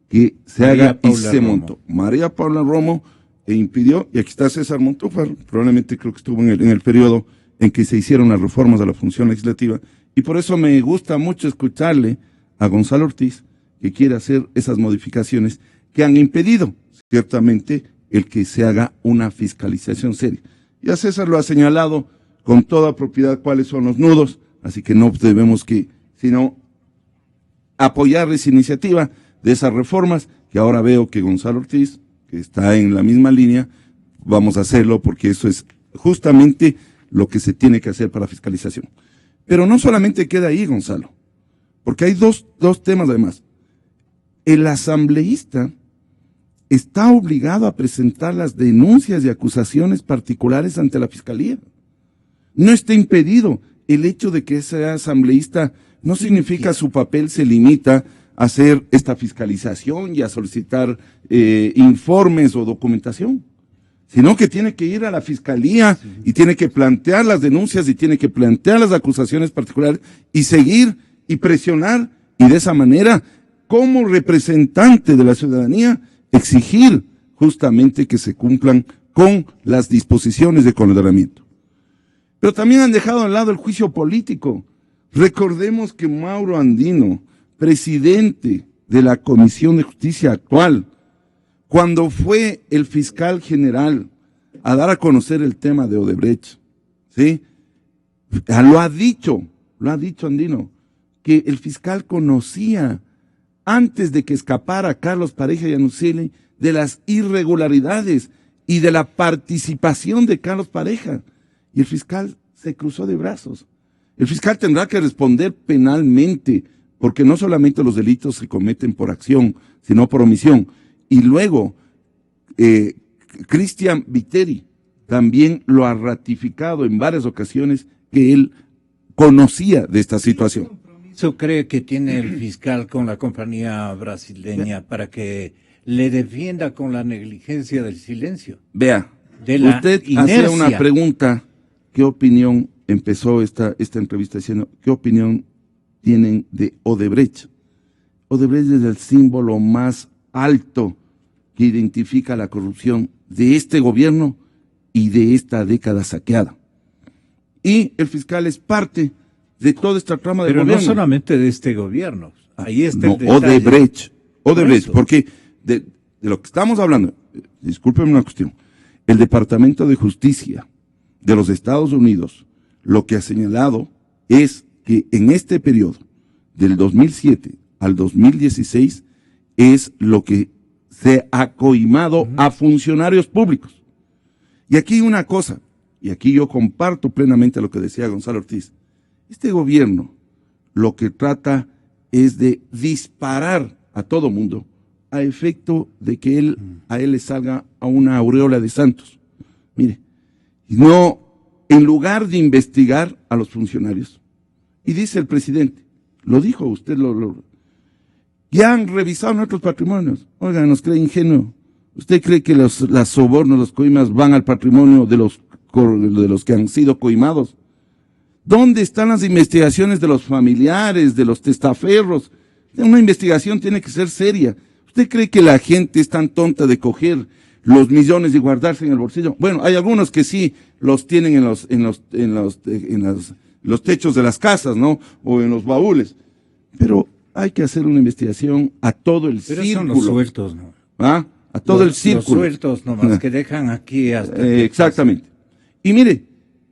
que se haga y se montó. María Paula Romo impidió, y aquí está César Montúfar, probablemente creo que estuvo en el periodo en que se hicieron las reformas a la función legislativa, y por eso me gusta mucho escucharle a Gonzalo Ortiz, que quiere hacer esas modificaciones que han impedido, ciertamente, el que se haga una fiscalización seria. Ya César lo ha señalado con toda propiedad cuáles son los nudos, así que no debemos sino apoyar esa iniciativa de esas reformas, que ahora veo que Gonzalo Ortiz, que está en la misma línea, vamos a hacerlo porque eso es justamente lo que se tiene que hacer para fiscalización. Pero no solamente queda ahí, Gonzalo, porque hay dos temas además. El asambleísta está obligado a presentar las denuncias y acusaciones particulares ante la Fiscalía. No está impedido. El hecho de que sea asambleísta no significa su papel se limita a hacer esta fiscalización y a solicitar informes o documentación, sino que tiene que ir a la Fiscalía y tiene que plantear las denuncias y tiene que plantear las acusaciones particulares y seguir y presionar, y de esa manera, como representante de la ciudadanía, exigir justamente que se cumplan con las disposiciones de condenamiento. Pero también han dejado a un lado el juicio político. Recordemos que Mauro Andino, presidente de la Comisión de Justicia actual, cuando fue el fiscal general a dar a conocer el tema de Odebrecht, ¿sí? Lo ha dicho Andino, que el fiscal conocía antes de que escapara Carlos Pareja Yanusele de las irregularidades y de la participación de Carlos Pareja. Y el fiscal se cruzó de brazos. El fiscal tendrá que responder penalmente, porque no solamente los delitos se cometen por acción, sino por omisión. Y luego, Cristian Viteri también lo ha ratificado en varias ocasiones que él conocía de esta situación. ¿Qué compromiso cree que tiene el fiscal con la compañía brasileña para que le defienda con la negligencia del silencio? Vea, de la usted inercia. hacía una pregunta, ¿qué opinión empezó esta entrevista diciendo? ¿Qué opinión tienen de Odebrecht? Odebrecht es el símbolo más alto que identifica la corrupción de este gobierno y de esta década saqueada. Y el fiscal es parte de toda esta trama del gobierno. Pero no solamente de este gobierno. Ahí está no, el detalle. Odebrecht, porque de lo que estamos hablando, discúlpeme una cuestión, el Departamento de Justicia de los Estados Unidos lo que ha señalado es que en este periodo, del 2007 al 2016, es lo que se ha coimado a funcionarios públicos. Y aquí una cosa, y aquí yo comparto plenamente lo que decía Gonzalo Ortiz, este gobierno lo que trata es de disparar a todo mundo a efecto de que a él le salga a una aureola de santos. Mire, no, en lugar de investigar a los funcionarios, y dice el presidente, lo dijo usted, ya han revisado nuestros patrimonios. Oiga, nos cree ingenuo. ¿Usted cree que los sobornos, los coimas van al patrimonio de los que han sido coimados? ¿Dónde están las investigaciones de los familiares, de los testaferros? Una investigación tiene que ser seria. ¿Usted cree que la gente es tan tonta de coger los millones y guardarse en el bolsillo? Bueno, hay algunos que sí los tienen en los techos de las casas, ¿no? O en los baúles. Pero hay que hacer una investigación a todo el círculo. Pero son los sueltos, ¿no? ¿Ah? A todo el círculo. Los sueltos nomás que dejan aquí hasta... exactamente. Y mire,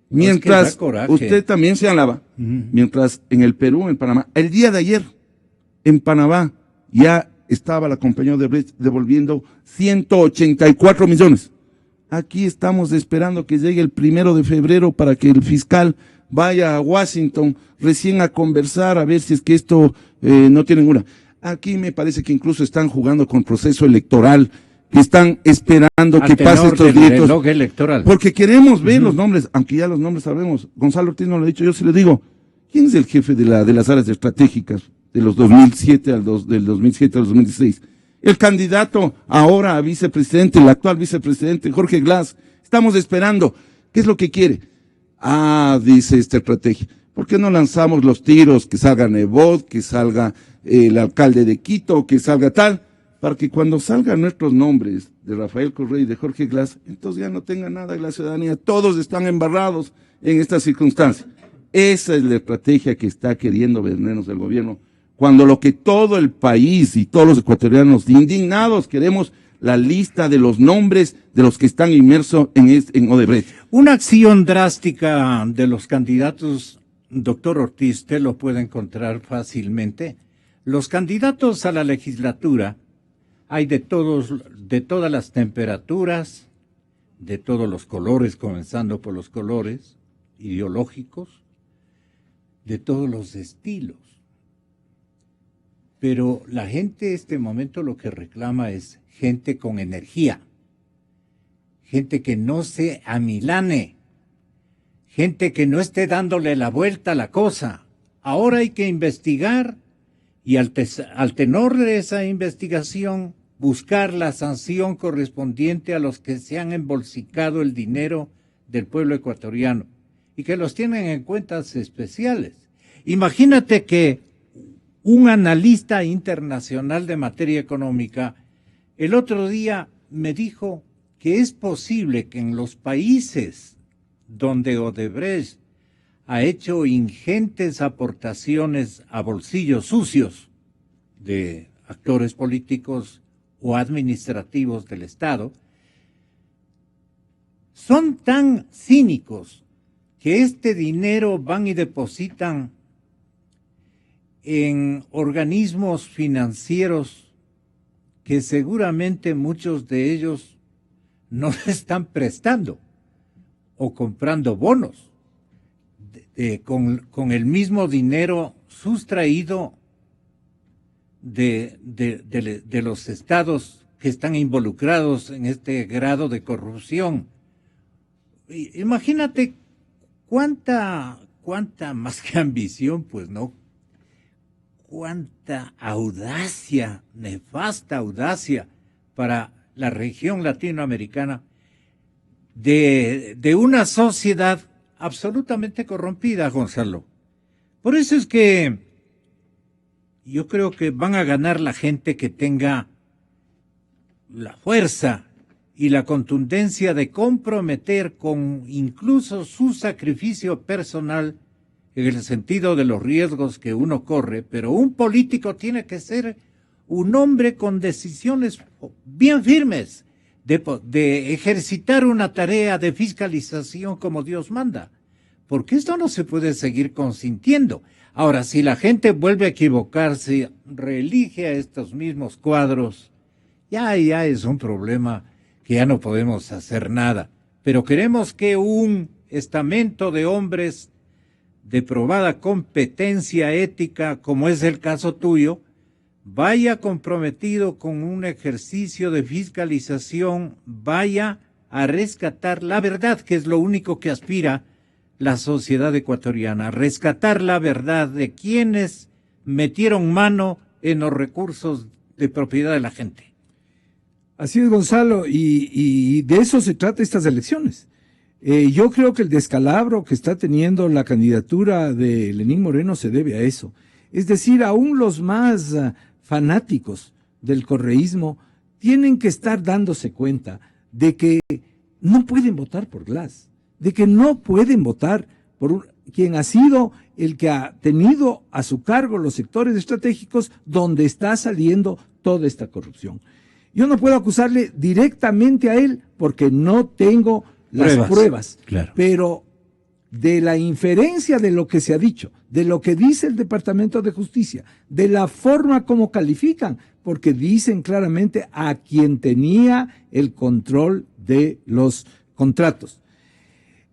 mientras coraje. usted también se alaba, mientras en el Perú, en Panamá, el día de ayer, en Panamá, ya estaba la compañía de Odebrecht devolviendo 184 millones. Aquí estamos esperando que llegue el 1 de febrero para que el fiscal vaya a Washington recién a conversar, a ver si es que esto no tiene ninguna. Aquí me parece que incluso están jugando con proceso electoral, que están esperando que pase estos directos. Electoral. Porque queremos ver los nombres, aunque ya los nombres sabemos. Gonzalo Ortiz no lo ha dicho, yo se lo digo. ¿Quién es el jefe de las áreas estratégicas de los 2007 del 2007 al 2016? El candidato ahora a vicepresidente, el actual vicepresidente, Jorge Glass. Estamos esperando. ¿Qué es lo que quiere? Dice esta estrategia. ¿Por qué no lanzamos los tiros? Que salga Nebot, que salga el alcalde de Quito, que salga tal, para que cuando salgan nuestros nombres de Rafael Correa y de Jorge Glass, entonces ya no tenga nada la ciudadanía. Todos están embarrados en esta circunstancia. Esa es la estrategia que está queriendo vendernos el gobierno, cuando lo que todo el país y todos los ecuatorianos indignados queremos la lista de los nombres de los que están inmersos en Odebrecht. Una acción drástica de los candidatos, doctor Ortiz, usted lo puede encontrar fácilmente. Los candidatos a la legislatura, hay de todas las temperaturas, de todos los colores, comenzando por los colores ideológicos, de todos los estilos. Pero la gente en este momento lo que reclama es gente con energía, gente que no se amilane, gente que no esté dándole la vuelta a la cosa. Ahora hay que investigar y al tenor de esa investigación buscar la sanción correspondiente a los que se han embolsicado el dinero del pueblo ecuatoriano y que los tienen en cuentas especiales. Imagínate que un analista internacional de materia económica el otro día me dijo que es posible que en los países donde Odebrecht ha hecho ingentes aportaciones a bolsillos sucios de actores políticos o administrativos del Estado, son tan cínicos que este dinero van y depositan en organismos financieros que seguramente muchos de ellos no le están prestando o comprando bonos con el mismo dinero sustraído de los estados que están involucrados en este grado de corrupción. Imagínate cuánta más que ambición, pues no, cuánta audacia, nefasta audacia para la región latinoamericana de una sociedad absolutamente corrompida, Gonzalo. Por eso es que yo creo que van a ganar la gente que tenga la fuerza y la contundencia de comprometer con incluso su sacrificio personal en el sentido de los riesgos que uno corre, pero un político tiene que ser un hombre con decisiones bien firmes, de ejercitar una tarea de fiscalización como Dios manda, porque esto no se puede seguir consintiendo. Ahora, si la gente vuelve a equivocarse, reelige a estos mismos cuadros, ya es un problema que ya no podemos hacer nada. Pero queremos que un estamento de hombres de probada competencia ética, como es el caso tuyo, vaya comprometido con un ejercicio de fiscalización, vaya a rescatar la verdad, que es lo único que aspira la sociedad ecuatoriana, rescatar la verdad de quienes metieron mano en los recursos de propiedad de la gente. Así es, Gonzalo, y de eso se trata estas elecciones. Yo creo que el descalabro que está teniendo la candidatura de Lenín Moreno se debe a eso. Es decir, aún los más fanáticos del correísmo tienen que estar dándose cuenta de que no pueden votar por Glass, de que no pueden votar por quien ha sido el que ha tenido a su cargo los sectores estratégicos donde está saliendo toda esta corrupción. Yo no puedo acusarle directamente a él porque no tengo las pruebas, claro. Pero de la inferencia de lo que se ha dicho, de lo que dice el Departamento de Justicia, de la forma como califican, porque dicen claramente a quien tenía el control de los contratos.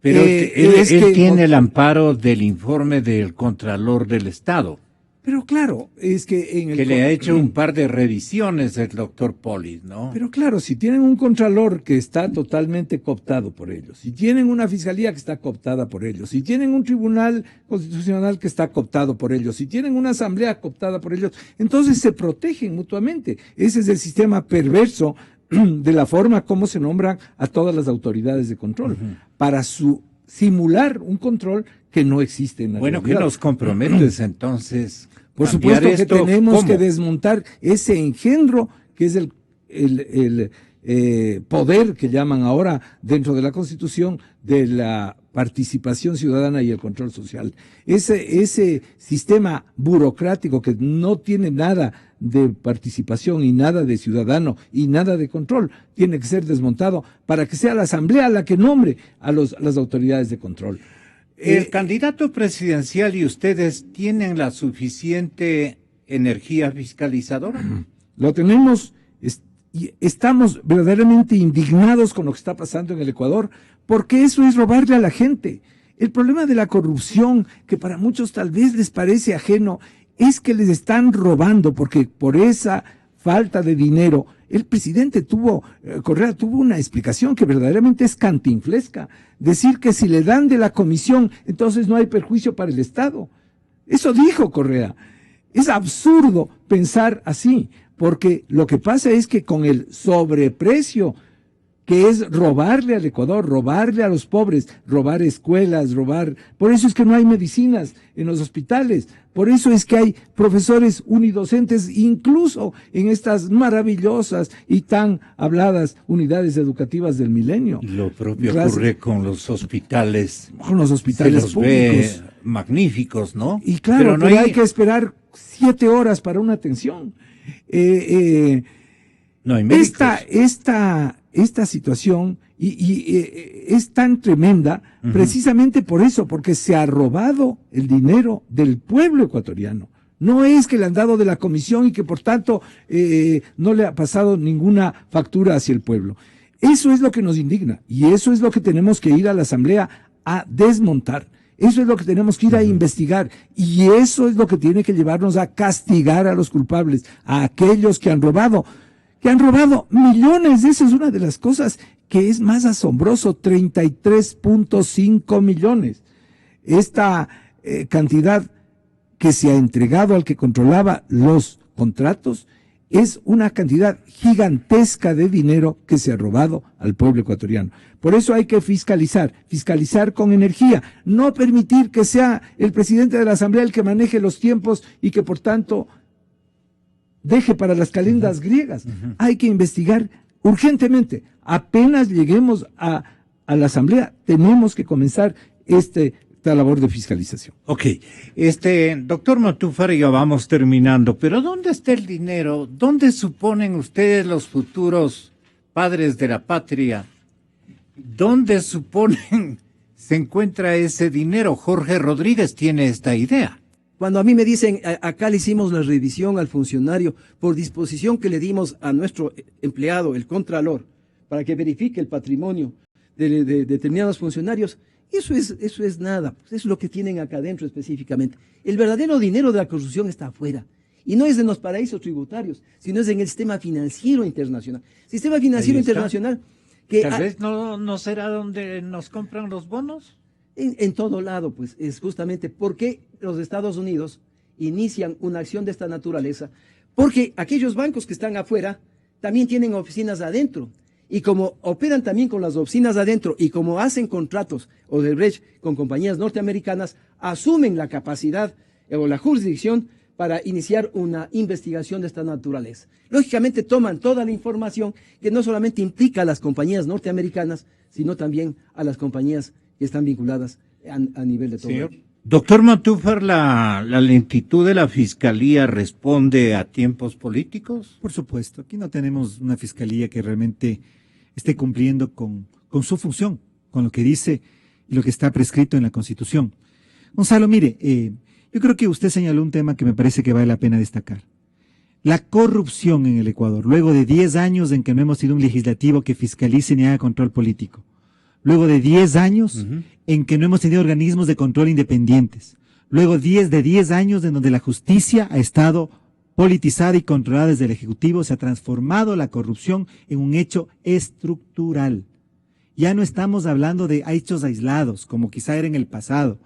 Pero él tiene el amparo del informe del Contralor del Estado. Pero claro, es que que le ha hecho un par de revisiones el doctor Polis, ¿no? Pero claro, si tienen un contralor que está totalmente cooptado por ellos, si tienen una fiscalía que está cooptada por ellos, si tienen un tribunal constitucional que está cooptado por ellos, si tienen una asamblea cooptada por ellos, entonces se protegen mutuamente. Ese es el sistema perverso de la forma como se nombran a todas las autoridades de control, para simular un control que no existe en la realidad. ¿Qué nos comprometes entonces? Por supuesto que tenemos que desmontar ese engendro que es el poder que llaman ahora dentro de la Constitución de la participación ciudadana y el control social. Ese sistema burocrático que no tiene nada de participación y nada de ciudadano y nada de control, tiene que ser desmontado para que sea la Asamblea la que nombre a las autoridades de control. El candidato presidencial y ustedes tienen la suficiente energía fiscalizadora. Lo tenemos, y estamos verdaderamente indignados con lo que está pasando en el Ecuador, porque eso es robarle a la gente. El problema de la corrupción, que para muchos tal vez les parece ajeno, es que les están robando, porque por esa falta de dinero, el presidente Correa tuvo una explicación que verdaderamente es cantinflesca. Decir que si le dan de la comisión, entonces no hay perjuicio para el Estado. Eso dijo Correa. Es absurdo pensar así, porque lo que pasa es que con el sobreprecio, que es robarle al Ecuador, robarle a los pobres, robar escuelas, por eso es que no hay medicinas en los hospitales, por eso es que hay profesores unidocentes, incluso en estas maravillosas y tan habladas unidades educativas del milenio. Lo propio ocurre con los hospitales. Con los hospitales se los públicos. Ve magníficos, ¿no? Y claro, pero hay que esperar 7 horas para una atención. No hay médicos. Esta situación es tan tremenda precisamente por eso, porque se ha robado el dinero del pueblo ecuatoriano. No es que le han dado de la comisión y que por tanto no le ha pasado ninguna factura hacia el pueblo. Eso es lo que nos indigna y eso es lo que tenemos que ir a la Asamblea a desmontar. Eso es lo que tenemos que ir a investigar y eso es lo que tiene que llevarnos a castigar a los culpables, a aquellos que han robado millones. Esa es una de las cosas que es más asombroso, 33.5 millones. Esta cantidad que se ha entregado al que controlaba los contratos es una cantidad gigantesca de dinero que se ha robado al pueblo ecuatoriano. Por eso hay que fiscalizar con energía, no permitir que sea el presidente de la Asamblea el que maneje los tiempos y que por tanto deje para las calendas griegas. Hay que investigar urgentemente. Apenas lleguemos a la Asamblea, tenemos que comenzar esta labor de fiscalización. Ok, doctor Matufar, ya vamos terminando, pero ¿dónde está el dinero? ¿Dónde suponen ustedes los futuros padres de la patria, ¿dónde suponen se encuentra ese dinero? Jorge Rodríguez tiene esta idea. Cuando a mí me dicen, acá le hicimos la revisión al funcionario por disposición que le dimos a nuestro empleado, el contralor, para que verifique el patrimonio de determinados funcionarios, eso es nada, pues es lo que tienen acá adentro específicamente. El verdadero dinero de la corrupción está afuera. Y no es en los paraísos tributarios, sino es en el sistema financiero internacional. Sistema financiero internacional que... Tal vez no será donde nos compran los bonos. En todo lado, pues, es justamente porque los Estados Unidos inician una acción de esta naturaleza, porque aquellos bancos que están afuera también tienen oficinas adentro. Y como operan también con las oficinas adentro y como hacen contratos Odebrecht con compañías norteamericanas, asumen la capacidad o la jurisdicción para iniciar una investigación de esta naturaleza. Lógicamente toman toda la información que no solamente implica a las compañías norteamericanas, sino también a las compañías que están vinculadas a nivel de todo. Sí. Doctor Matúfar, ¿la lentitud de la Fiscalía responde a tiempos políticos? Por supuesto, aquí no tenemos una fiscalía que realmente esté cumpliendo con su función, con lo que dice y lo que está prescrito en la Constitución. Gonzalo, mire, yo creo que usted señaló un tema que me parece que vale la pena destacar. La corrupción en el Ecuador, luego de 10 años en que no hemos tenido un legislativo que fiscalice ni haga control político, luego de 10 años en que no hemos tenido organismos de control independientes, luego de 10 años en donde la justicia ha estado politizada y controlada desde el Ejecutivo, se ha transformado la corrupción en un hecho estructural. Ya no estamos hablando de hechos aislados, como quizá era en el pasado,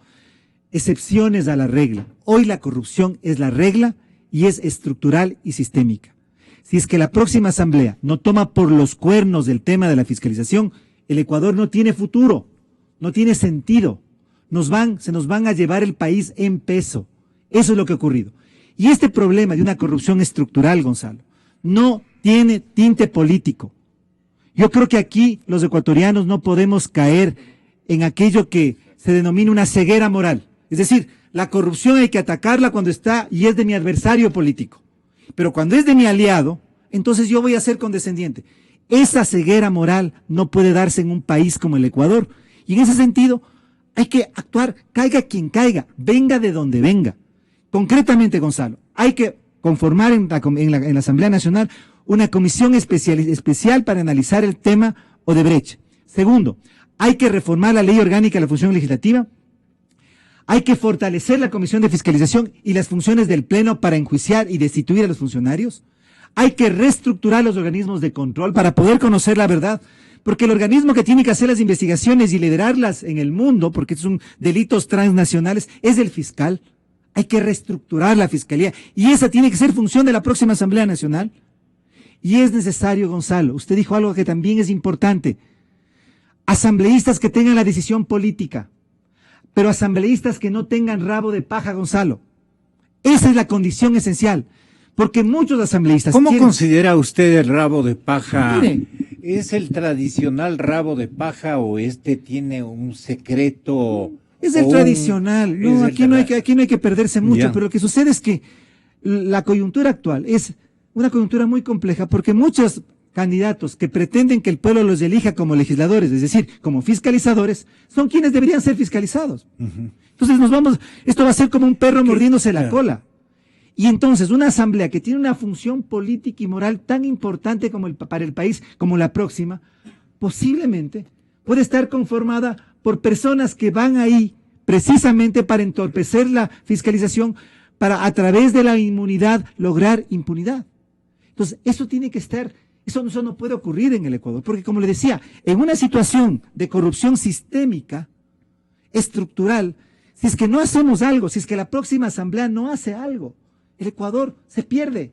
excepciones a la regla. Hoy la corrupción es la regla y es estructural y sistémica. Si es que la próxima asamblea no toma por los cuernos el tema de la fiscalización, el Ecuador no tiene futuro, no tiene sentido. Se nos van a llevar el país en peso. Eso es lo que ha ocurrido. Y este problema de una corrupción estructural, Gonzalo, no tiene tinte político. Yo creo que aquí los ecuatorianos no podemos caer en aquello que se denomina una ceguera moral. Es decir, la corrupción hay que atacarla cuando está y es de mi adversario político. Pero cuando es de mi aliado, entonces yo voy a ser condescendiente. Esa ceguera moral no puede darse en un país como el Ecuador. Y en ese sentido, hay que actuar, caiga quien caiga, venga de donde venga. Concretamente, Gonzalo, hay que conformar en la Asamblea Nacional una comisión especial para analizar el tema Odebrecht. Segundo, hay que reformar la ley orgánica de la función legislativa. Hay que fortalecer la Comisión de Fiscalización y las funciones del Pleno para enjuiciar y destituir a los funcionarios. Hay que reestructurar los organismos de control para poder conocer la verdad, porque el organismo que tiene que hacer las investigaciones y liderarlas en el mundo, porque son delitos transnacionales, es el fiscal. Hay que reestructurar la Fiscalía y esa tiene que ser función de la próxima Asamblea Nacional. Y es necesario, Gonzalo, usted dijo algo que también es importante, asambleístas que tengan la decisión política, pero asambleístas que no tengan rabo de paja, Gonzalo. Esa es la condición esencial, porque muchos asambleístas... ¿Cómo considera usted el rabo de paja? Mire, ¿es el tradicional rabo de paja o este tiene un secreto? Es el tradicional, no, aquí no hay que perderse mucho, Ya. pero lo que sucede es que la coyuntura actual es una coyuntura muy compleja, porque muchos candidatos que pretenden que el pueblo los elija como legisladores, es decir, como fiscalizadores, son quienes deberían ser fiscalizados. Entonces esto va a ser como un perro mordiéndose la cola. Y entonces una asamblea que tiene una función política y moral tan importante para el país como la próxima, posiblemente puede estar conformada por personas que van ahí precisamente para entorpecer la fiscalización, para a través de la inmunidad lograr impunidad. Entonces eso tiene que estar... Eso no puede ocurrir en el Ecuador, porque como le decía, en una situación de corrupción sistémica, estructural, si es que no hacemos algo, si es que la próxima asamblea no hace algo, el Ecuador se pierde.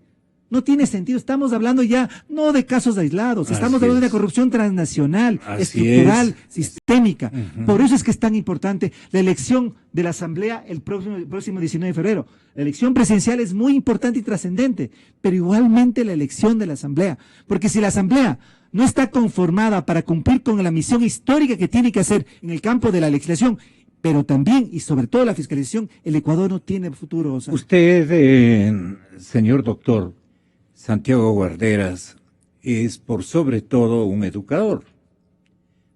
No tiene sentido. Estamos hablando ya no de casos aislados, estamos hablando de una corrupción transnacional, estructural, sistémica. Por eso es que es tan importante la elección de la asamblea el próximo 19 de febrero. La elección presidencial es muy importante y trascendente, pero igualmente la elección de la asamblea. Porque si la asamblea no está conformada para cumplir con la misión histórica que tiene que hacer en el campo de la legislación, pero también y sobre todo la fiscalización, el Ecuador no tiene futuro. Usted, señor doctor Santiago Guarderas, es por sobre todo un educador.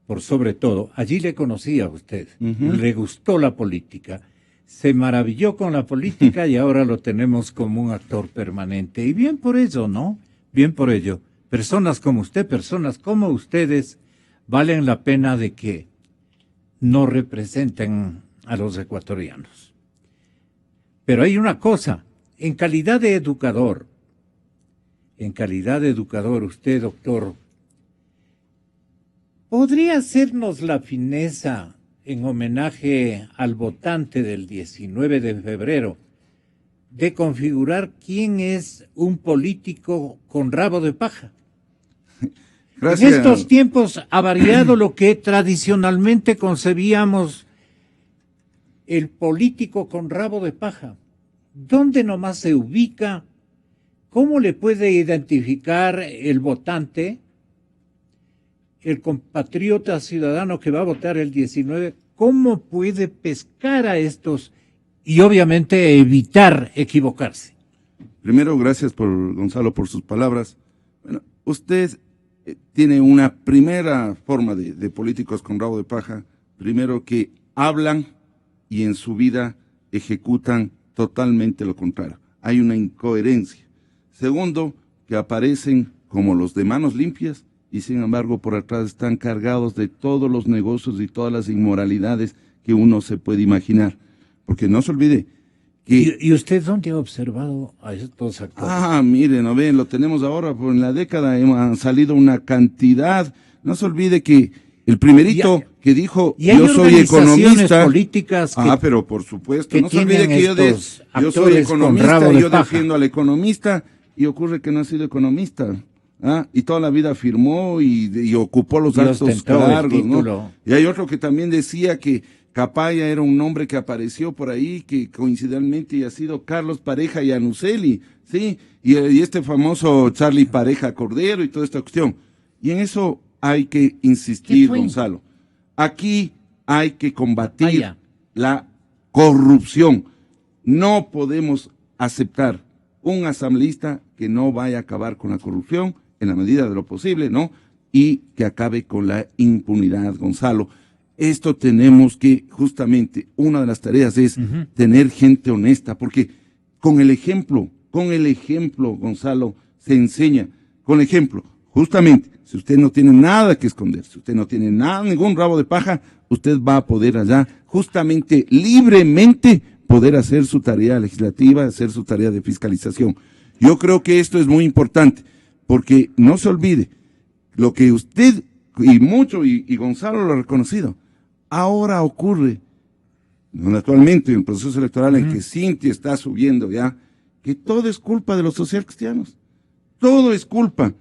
Por sobre todo, allí le conocí a usted, le gustó la política, se maravilló con la política y ahora lo tenemos como un actor permanente. Y bien por ello, ¿no? Bien por ello. Personas como usted, personas como ustedes, valen la pena de que no representen a los ecuatorianos. Pero hay una cosa, en calidad de educador, usted, doctor, ¿podría hacernos la fineza en homenaje al votante del 19 de febrero de configurar quién es un político con rabo de paja? Gracias. En estos tiempos ha variado lo que tradicionalmente concebíamos el político con rabo de paja. ¿Dónde nomás se ubica? ¿Cómo le puede identificar el votante, el compatriota ciudadano que va a votar el 19? ¿Cómo puede pescar a estos y obviamente evitar equivocarse? Primero, gracias Gonzalo, por sus palabras. Bueno, usted tiene una primera forma de políticos con rabo de paja. Primero, que hablan y en su vida ejecutan totalmente lo contrario. Hay una incoherencia. Segundo, que aparecen como los de manos limpias y sin embargo por atrás están cargados de todos los negocios y todas las inmoralidades que uno se puede imaginar. Porque no se olvide que... ¿Y usted dónde ha observado a estos actores? Miren, no ven, lo tenemos ahora, pues en la década han salido una cantidad. No se olvide que el primerito que dijo yo soy economista, políticas pero por supuesto, no se olvide que yo soy economista y yo defiendo al economista, y ocurre que no ha sido economista, y toda la vida firmó y ocupó los altos cargos, ¿no? Y hay otro que también decía que Capaya era un nombre que apareció por ahí, que coincidentemente ha sido Carlos Pareja Yanuseli, ¿sí? Y este famoso Charlie Pareja Cordero y toda esta cuestión. Y en eso hay que insistir, Gonzalo. Aquí hay que combatir la corrupción. No podemos aceptar un asambleísta que no vaya a acabar con la corrupción en la medida de lo posible, ¿no? Y que acabe con la impunidad, Gonzalo. Esto tenemos que, justamente, una de las tareas es tener gente honesta, porque con el ejemplo, Gonzalo, se enseña, con el ejemplo, justamente, si usted no tiene nada que esconder, si usted no tiene ningún rabo de paja, usted va a poder allá, justamente, libremente, poder hacer su tarea legislativa, hacer su tarea de fiscalización. Yo creo que esto es muy importante, porque no se olvide, lo que usted, y Gonzalo lo ha reconocido, ahora ocurre, actualmente en el proceso electoral en que Cintia está subiendo ya, que todo es culpa de los socialcristianos. Todo es culpa.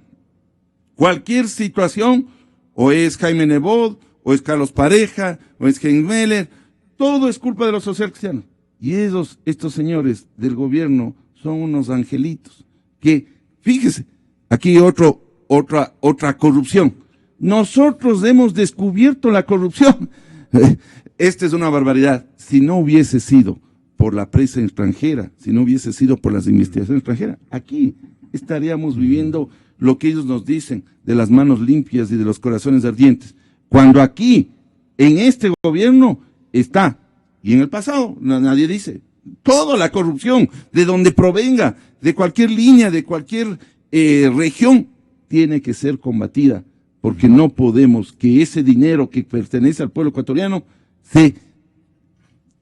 Cualquier situación, o es Jaime Nebot, o es Carlos Pareja, o es Heinz Meller, todo es culpa de los socialcristianos. Y estos señores del gobierno son unos angelitos, que, fíjese, aquí otra corrupción. Nosotros hemos descubierto la corrupción. Esta es una barbaridad. Si no hubiese sido por la prensa extranjera, si no hubiese sido por las investigaciones extranjeras, aquí estaríamos viviendo lo que ellos nos dicen de las manos limpias y de los corazones ardientes. Cuando aquí, en este gobierno, está, y en el pasado, nadie dice, toda la corrupción, de donde provenga, de cualquier línea, de cualquier región, tiene que ser combatida. Porque no podemos que ese dinero que pertenece al pueblo ecuatoriano se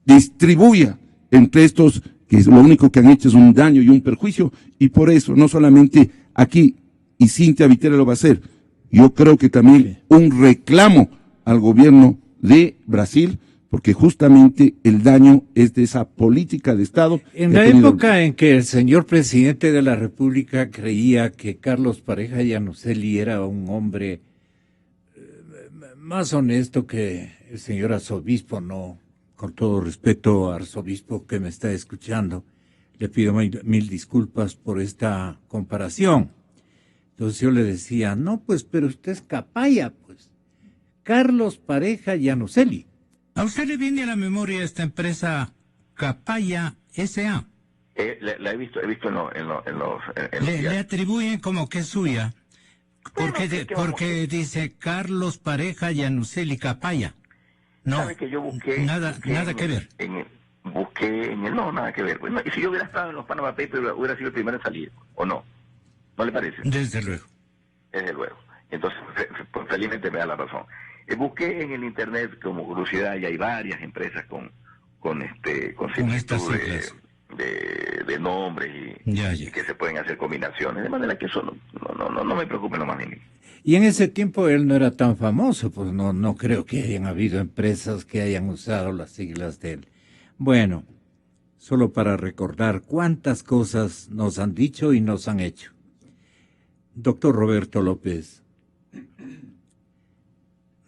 distribuya entre estos que lo único que han hecho es un daño y un perjuicio, y por eso no solamente aquí, y Cintia Vitera lo va a hacer, yo creo que también un reclamo al gobierno de Brasil, porque justamente el daño es de esa política de Estado. En la época en que el señor presidente de la República creía que Carlos Pareja Yanuseli era un hombre más honesto que el señor arzobispo, no, con todo respeto, arzobispo que me está escuchando, le pido mil disculpas por esta comparación. Entonces yo le decía, no, pues, pero usted es Capaya, pues, Carlos Pareja Yanuseli. ¿A usted le viene a la memoria esta empresa Capaya S.A.? La he visto en los le atribuyen como que es suya, Porque dice Carlos Pareja y Anuceli Capaya. No, ¿sabe que yo busqué nada que ver. No, nada que ver. Bueno, y si yo hubiera estado en los Panama Papers, hubiera sido el primero en salir, ¿o no? ¿No le parece? Desde luego. Desde luego. Entonces, pues, felizmente me da la razón. Busqué en el internet como curiosidad y hay varias empresas con estas siglas de nombres y que se pueden hacer combinaciones, de manera que eso no me preocupe lo más de mí. Y en ese tiempo él no era tan famoso, pues no creo que hayan habido empresas que hayan usado las siglas de él. Bueno, solo para recordar cuántas cosas nos han dicho y nos han hecho. Doctor Roberto López.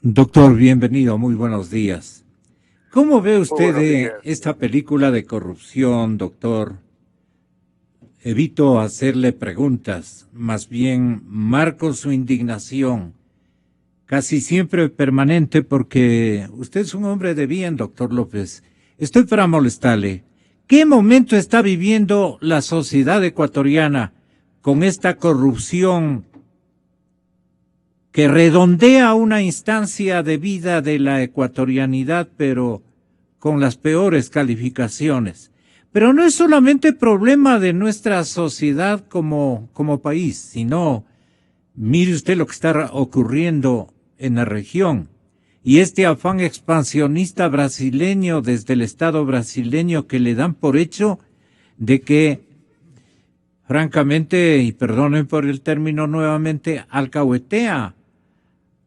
Doctor, bienvenido, muy buenos días. ¿Cómo ve usted esta película de corrupción, doctor? Evito hacerle preguntas, más bien marco su indignación, casi siempre permanente, porque usted es un hombre de bien, doctor López. Estoy para molestarle. ¿Qué momento está viviendo la sociedad ecuatoriana con esta corrupción que redondea una instancia de vida de la ecuatorianidad, pero con las peores calificaciones? Pero no es solamente problema de nuestra sociedad como país, sino, mire usted lo que está ocurriendo en la región. Y este afán expansionista brasileño desde el Estado brasileño que le dan por hecho de que, francamente, y perdonen por el término nuevamente, alcahuetea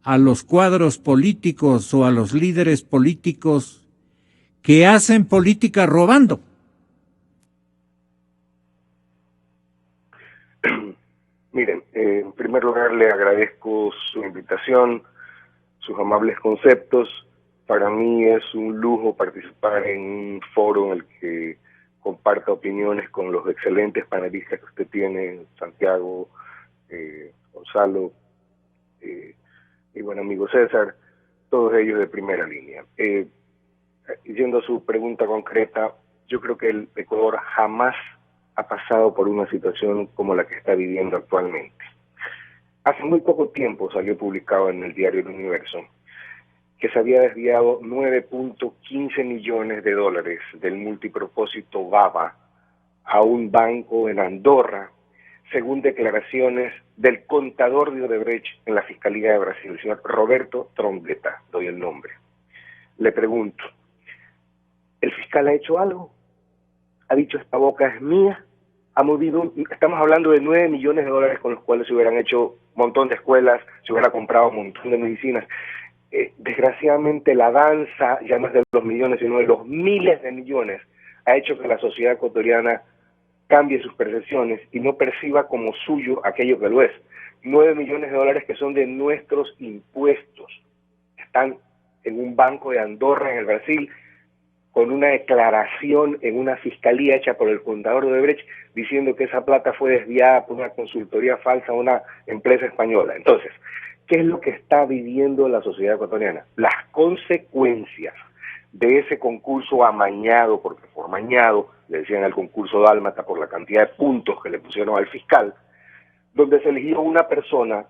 a los cuadros políticos o a los líderes políticos que hacen política robando. Miren, en primer lugar le agradezco su invitación, sus amables conceptos. Para mí es un lujo participar en un foro en el que comparta opiniones con los excelentes panelistas que usted tiene, Santiago, Gonzalo, mi buen amigo César, todos ellos de primera línea. Yendo a su pregunta concreta, yo creo que el Ecuador jamás ha pasado por una situación como la que está viviendo actualmente. Hace muy poco tiempo salió publicado en el diario El Universo que se había desviado 9.15 millones de dólares del multipropósito BABA a un banco en Andorra, según declaraciones del contador de Odebrecht en la Fiscalía de Brasil, el señor Roberto Trombetta, doy el nombre. Le pregunto, ¿el fiscal ha hecho algo? ¿Ha dicho esta boca es mía? Ha movido, estamos hablando de 9 millones de dólares con los cuales se hubieran hecho un montón de escuelas, se hubiera comprado un montón de medicinas. Desgraciadamente la danza, ya no es de los millones, sino de los miles de millones, ha hecho que la sociedad ecuatoriana cambie sus percepciones y no perciba como suyo aquello que lo es. 9 millones de dólares que son de nuestros impuestos. Están en un banco de Andorra, en el Brasil, con una declaración en una fiscalía hecha por el contador de Odebrecht diciendo que esa plata fue desviada por una consultoría falsa a una empresa española. Entonces, ¿qué es lo que está viviendo la sociedad ecuatoriana? Las consecuencias de ese concurso amañado, porque fue amañado, le decían al concurso dálmata por la cantidad de puntos que le pusieron al fiscal, donde se eligió una persona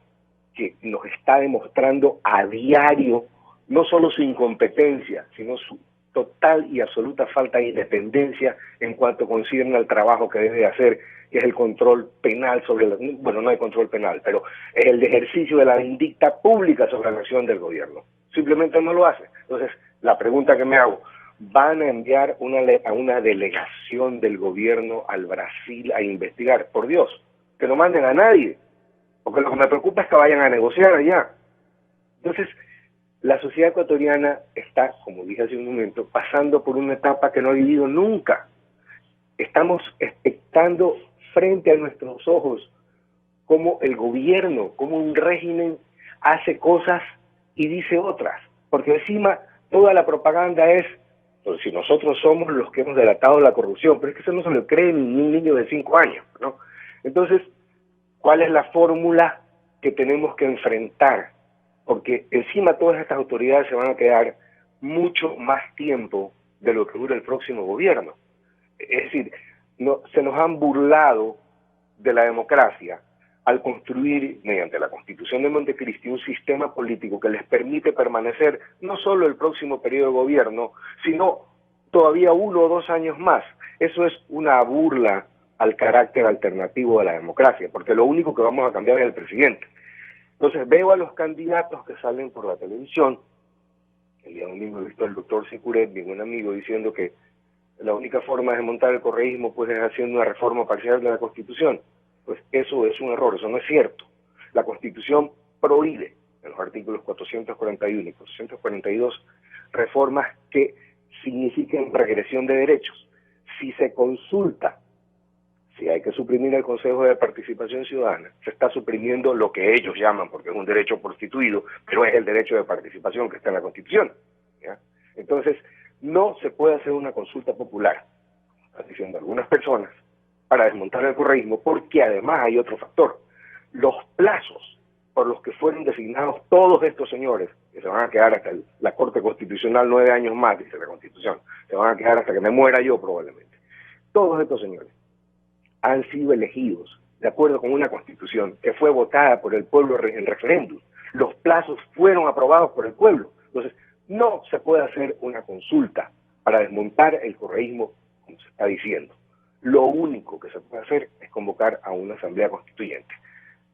que nos está demostrando a diario no solo su incompetencia, sino su total y absoluta falta de independencia en cuanto concierne al trabajo que debe hacer, que es el control penal sobre la, bueno, no hay control penal, pero es el ejercicio de la vindicta pública sobre la acción del gobierno. Simplemente no lo hace. Entonces, la pregunta que me hago, ¿van a enviar a una delegación del gobierno al Brasil a investigar? Por Dios, que no manden a nadie, porque lo que me preocupa es que vayan a negociar allá. Entonces, la sociedad ecuatoriana está, como dije hace un momento, pasando por una etapa que no ha vivido nunca. Estamos expectando frente a nuestros ojos cómo el gobierno, cómo un régimen hace cosas y dice otras. Porque encima toda la propaganda es, pues si nosotros somos los que hemos delatado la corrupción, pero es que eso no se lo cree ni un niño de 5 años, ¿no? Entonces, ¿cuál es la fórmula que tenemos que enfrentar? Porque encima todas estas autoridades se van a quedar mucho más tiempo de lo que dura el próximo gobierno. Es decir, se nos han burlado de la democracia al construir, mediante la Constitución de Montecristi, un sistema político que les permite permanecer no solo el próximo periodo de gobierno, sino todavía 1 o 2 años más. Eso es una burla al carácter alternativo de la democracia, porque lo único que vamos a cambiar es el presidente. Entonces veo a los candidatos que salen por la televisión. El día domingo he visto al doctor Sicuret, mi buen amigo, diciendo que la única forma de desmontar el correísmo pues es haciendo una reforma parcial de la Constitución. Pues eso es un error, eso no es cierto. La Constitución prohíbe, en los artículos 441 y 442, reformas que signifiquen regresión de derechos. Si se consulta, si hay que suprimir el Consejo de Participación Ciudadana, se está suprimiendo lo que ellos llaman, porque es un derecho constituido, pero es el derecho de participación que está en la Constitución, ¿ya? Entonces, no se puede hacer una consulta popular, están diciendo algunas personas, para desmontar el correísmo, porque además hay otro factor. Los plazos por los que fueron designados todos estos señores, que se van a quedar hasta la Corte Constitucional 9 años más, dice la Constitución, se van a quedar hasta que me muera yo probablemente. Todos estos señores han sido elegidos de acuerdo con una Constitución que fue votada por el pueblo en referéndum. Los plazos fueron aprobados por el pueblo. Entonces, no se puede hacer una consulta para desmontar el correísmo, como se está diciendo. Lo único que se puede hacer es convocar a una asamblea constituyente.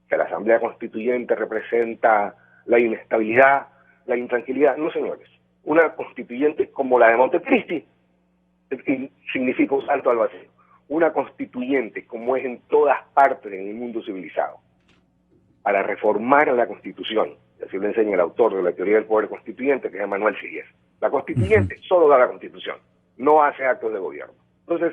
Que la asamblea constituyente representa la inestabilidad, la intranquilidad. No, señores. Una constituyente como la de Montecristi significa un salto al vacío. Una constituyente como es en todas partes en el mundo civilizado, para reformar la Constitución, y así lo enseña el autor de la teoría del poder constituyente, que es Manuel Sigues. La constituyente solo da la Constitución, no hace actos de gobierno. Entonces,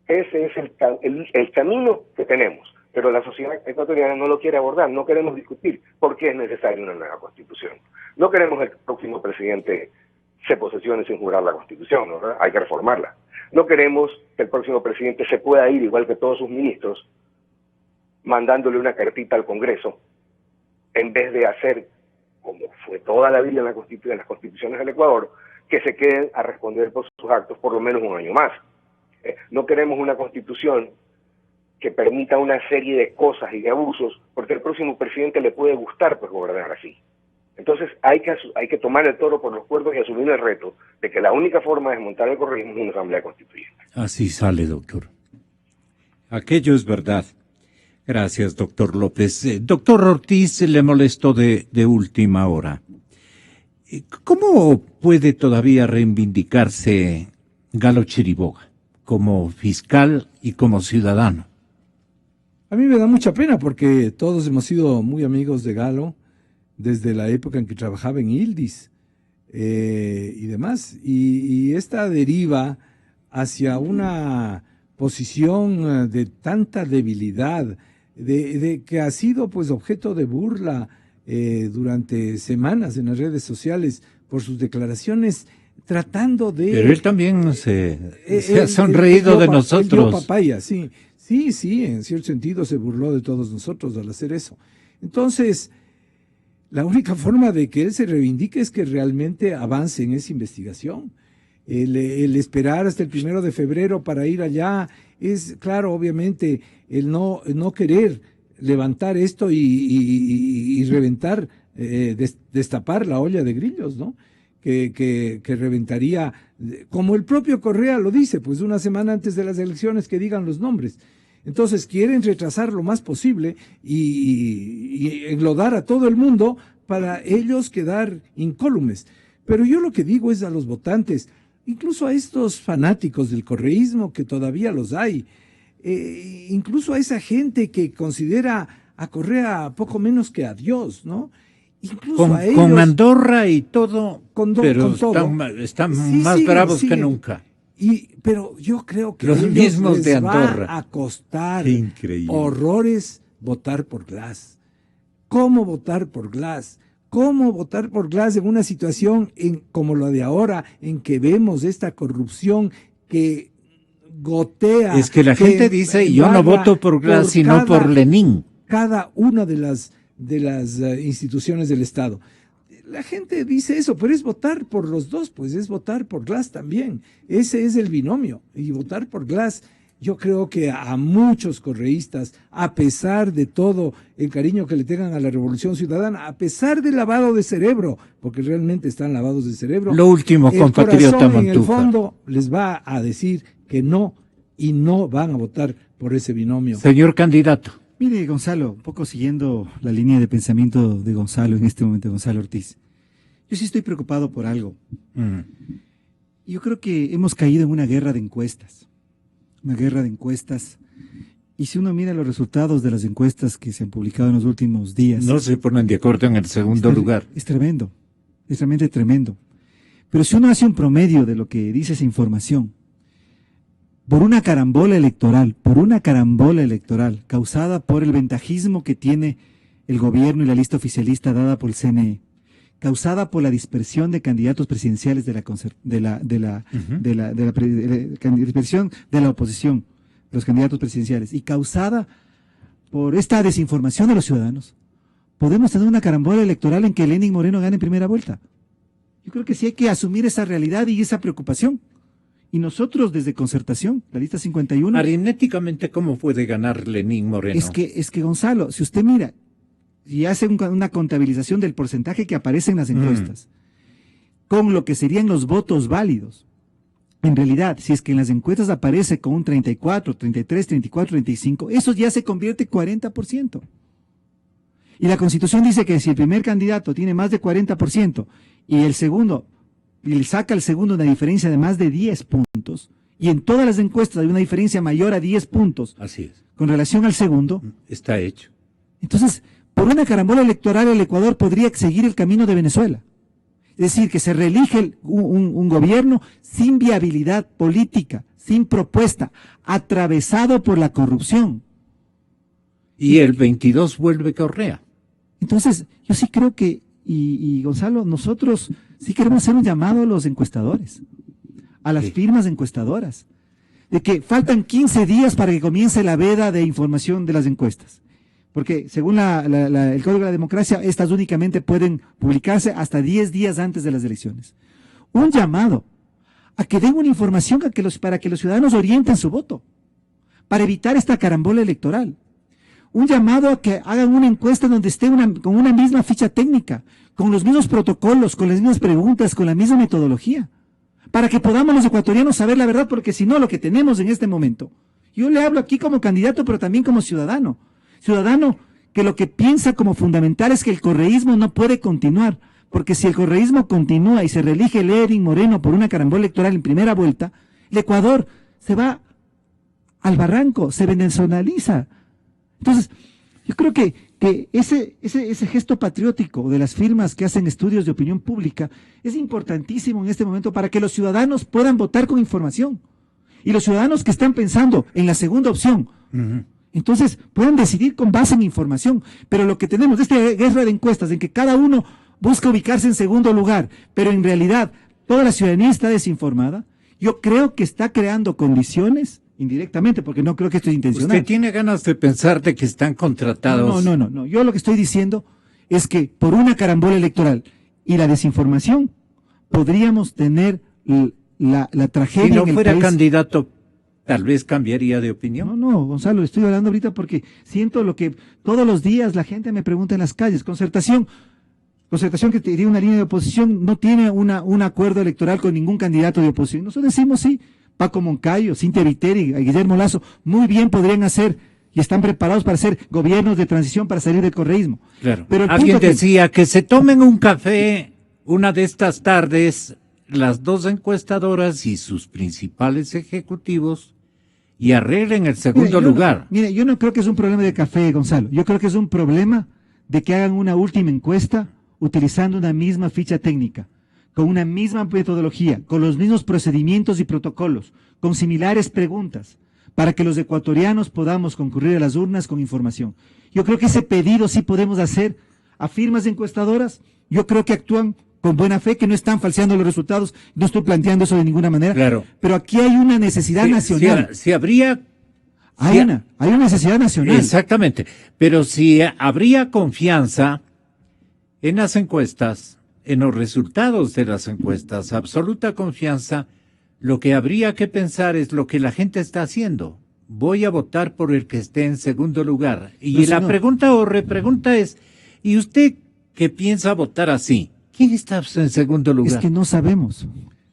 ese es el camino que tenemos, pero la sociedad ecuatoriana no lo quiere abordar, no queremos discutir por qué es necesaria una nueva Constitución. No queremos que el próximo presidente se posesione sin jurar la Constitución, ¿no? Hay que reformarla. No queremos que el próximo presidente se pueda ir, igual que todos sus ministros, mandándole una cartita al Congreso, en vez de hacer, como fue toda la vida en las constituciones del Ecuador, que se queden a responder por sus actos por lo menos 1 año más. No queremos una constitución que permita una serie de cosas y de abusos, porque al próximo presidente le puede gustar pues gobernar así. Entonces hay que tomar el toro por los cuernos y asumir el reto de que la única forma de desmontar el correísmo es una asamblea constituyente. Así sale, doctor. Aquello es verdad. Gracias, doctor López. Doctor Ortiz, le molesto de última hora. ¿Cómo puede todavía reivindicarse Galo Chiriboga como fiscal y como ciudadano? A mí me da mucha pena porque todos hemos sido muy amigos de Galo desde la época en que trabajaba en Ildis y demás. Y esta deriva hacia una posición de tanta debilidad, de que ha sido pues objeto de burla durante semanas en las redes sociales por sus declaraciones, tratando de... Pero él también se ha sonreído de nosotros. Papaya, sí, en cierto sentido se burló de todos nosotros al hacer eso. Entonces, la única forma de que él se reivindique es que realmente avance en esa investigación. El esperar hasta el 1 de febrero para ir allá es, claro, obviamente, el no querer levantar esto y reventar, destapar la olla de grillos, ¿no? Que reventaría, como el propio Correa lo dice, pues 1 semana antes de las elecciones que digan los nombres. Entonces quieren retrasar lo más posible y enlodar a todo el mundo para ellos quedar incólumes. Pero yo lo que digo es a los votantes, incluso a estos fanáticos del correísmo, que todavía los hay, incluso a esa gente que considera a Correa poco menos que a Dios, ¿no? Incluso a ellos, con Andorra y todo, pero con todo. Están más bravos que nunca. Pero yo creo que los mismos de Andorra. Va a costar horrores votar por Glass. ¿Cómo votar por Glass? ¿Cómo votar por Glass en una situación como la de ahora, en que vemos esta corrupción que gotea? Es que la gente dice, yo no voto por Glass, sino por Lenin. Cada una de las instituciones del Estado. La gente dice eso, pero es votar por los dos, pues es votar por Glass también. Ese es el binomio. Y votar por Glass yo creo que a muchos correístas, a pesar de todo el cariño que le tengan a la Revolución Ciudadana, a pesar del lavado de cerebro, porque realmente están lavados de cerebro, lo último, el compatriota corazón en el Montúfar, fondo les va a decir que no, y no van a votar por ese binomio. Señor candidato. Mire, Gonzalo, un poco siguiendo la línea de pensamiento de Gonzalo en este momento, Gonzalo Ortiz. Yo sí estoy preocupado por algo. Yo creo que hemos caído en una guerra de encuestas. Una guerra de encuestas. Y si uno mira los resultados de las encuestas que se han publicado en los últimos días... No se ponen de acuerdo en el segundo lugar. Es tremendo. Es realmente tremendo. Pero si uno hace un promedio de lo que dice esa información, por una carambola electoral causada por el ventajismo que tiene el gobierno y la lista oficialista dada por el CNE, causada por la dispersión de candidatos presidenciales de la dispersión de la oposición, los candidatos presidenciales, y causada por esta desinformación de los ciudadanos, podemos tener una carambola electoral en que Lenín Moreno gane en primera vuelta. Yo creo que sí hay que asumir esa realidad y esa preocupación. Y nosotros desde Concertación, la lista 51... Aritméticamente, ¿cómo puede ganar Lenín Moreno? Es que Gonzalo, si usted mira y hace una contabilización del porcentaje que aparece en las encuestas, con lo que serían los votos válidos, en realidad, si es que en las encuestas aparece con un 34, 33, 34, 35, eso ya se convierte en 40%. Y la Constitución dice que si el primer candidato tiene más de 40% y el segundo... y le saca al segundo una diferencia de más de 10 puntos, y en todas las encuestas hay una diferencia mayor a 10 puntos. Así es. Con relación al segundo. Está hecho. Entonces, por una carambola electoral, el Ecuador podría seguir el camino de Venezuela. Es decir, que se reelige un gobierno sin viabilidad política, sin propuesta, atravesado por la corrupción. Y el 22 vuelve Correa. Entonces, yo sí creo que, y Gonzalo, nosotros sí queremos hacer un llamado a los encuestadores, a las firmas encuestadoras, de que faltan 15 días para que comience la veda de información de las encuestas. Porque según el Código de la Democracia, estas únicamente pueden publicarse hasta 10 días antes de las elecciones. Un llamado a que den una información para que los ciudadanos orienten su voto, para evitar esta carambola electoral. Un llamado a que hagan una encuesta donde esté con una misma ficha técnica, con los mismos protocolos, con las mismas preguntas, con la misma metodología, para que podamos los ecuatorianos saber la verdad, porque si no, lo que tenemos en este momento, yo le hablo aquí como candidato, pero también como ciudadano que lo que piensa como fundamental es que el correísmo no puede continuar, porque si el correísmo continúa y se reelige Lenín Moreno por una carambola electoral en primera vuelta, el Ecuador se va al barranco, se venezolaniza. Entonces, yo creo que ese gesto patriótico de las firmas que hacen estudios de opinión pública es importantísimo en este momento para que los ciudadanos puedan votar con información. Y los ciudadanos que están pensando en la segunda opción, entonces puedan decidir con base en información. Pero lo que tenemos, esta guerra de encuestas, en que cada uno busca ubicarse en segundo lugar, pero en realidad toda la ciudadanía está desinformada, yo creo que está creando condiciones indirectamente, porque no creo que esto es intencional. ¿Usted tiene ganas de pensar de que están contratados? No. Yo lo que estoy diciendo es que por una carambola electoral y la desinformación podríamos tener la tragedia. Si no en el fuera país. Candidato, tal vez cambiaría de opinión. No, Gonzalo, estoy hablando ahorita porque siento lo que todos los días la gente me pregunta en las calles. Concertación que tiene una línea de oposición, no tiene un acuerdo electoral con ningún candidato de oposición. Nosotros decimos sí. Paco Moncayo, Cintia Viteri, Guillermo Lazo, muy bien podrían hacer y están preparados para hacer gobiernos de transición para salir del correísmo. Claro. Pero alguien decía que se tomen un café una de estas tardes, las dos encuestadoras y sus principales ejecutivos, y arreglen el segundo lugar. Mire, yo no creo que es un problema de café, Gonzalo. Yo creo que es un problema de que hagan una última encuesta utilizando una misma ficha técnica, con una misma metodología, con los mismos procedimientos y protocolos, con similares preguntas, para que los ecuatorianos podamos concurrir a las urnas con información. Yo creo que ese pedido sí podemos hacer a firmas encuestadoras. Yo creo que actúan con buena fe, que no están falseando los resultados. No estoy planteando eso de ninguna manera. Claro. Pero aquí hay una necesidad nacional. Hay una necesidad nacional. Exactamente. Pero si habría confianza en las encuestas, en los resultados de las encuestas, absoluta confianza, lo que habría que pensar es lo que la gente está haciendo. voy a votar por el que esté en segundo lugar. Y No, la señor. pregunta o repregunta es, ¿y usted qué piensa votar así? ¿Quién está en segundo lugar? Es que no sabemos.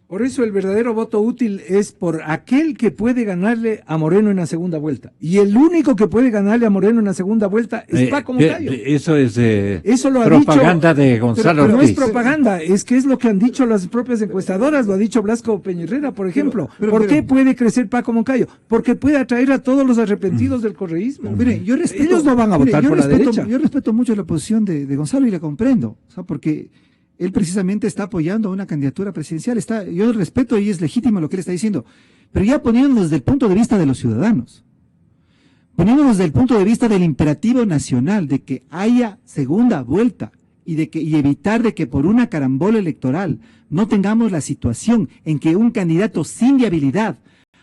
Por eso el verdadero voto útil es por aquel que puede ganarle a Moreno en la segunda vuelta. Y el único que puede ganarle a Moreno en la segunda vuelta es Paco Moncayo. Eso es Eso lo ha propaganda dicho, de Gonzalo pero no es Ortiz. propaganda, es que es lo que han dicho las propias encuestadoras, lo ha dicho Blasco Peñerrera, por ejemplo. Pero- ¿Por qué pero- puede crecer Paco Moncayo? Porque puede atraer a todos los arrepentidos del correísmo. Mire, yo respeto, Ellos no van a mire, votar yo por la respeto- derecha. Yo respeto mucho la posición de Gonzalo y la comprendo, o sea, porque él precisamente está apoyando a una candidatura presidencial. Yo respeto y es legítimo lo que él está diciendo, pero ya poniéndonos desde el punto de vista de los ciudadanos, poniéndonos desde el punto de vista del imperativo nacional de que haya segunda vuelta y evitar de que por una carambola electoral no tengamos la situación en que un candidato sin viabilidad,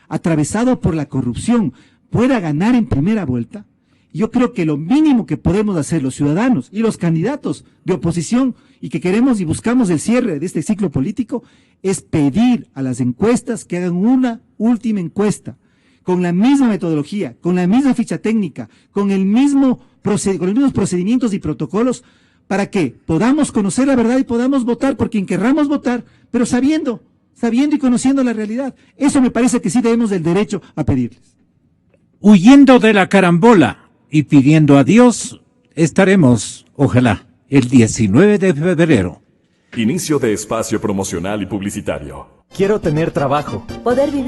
atravesado por la corrupción, pueda ganar en primera vuelta. Yo creo que lo mínimo que podemos hacer los ciudadanos y los candidatos de oposición y que queremos y buscamos el cierre de este ciclo político es pedir a las encuestas que hagan una última encuesta con la misma metodología, con la misma ficha técnica, con los mismos procedimientos y protocolos para que podamos conocer la verdad y podamos votar por quien querramos votar, pero sabiendo y conociendo la realidad. Eso me parece que sí debemos el derecho a pedirles. Huyendo de la carambola y pidiendo a Dios, estaremos, ojalá, el 19 de febrero. Inicio de espacio promocional y publicitario. Quiero tener trabajo. Poder vivir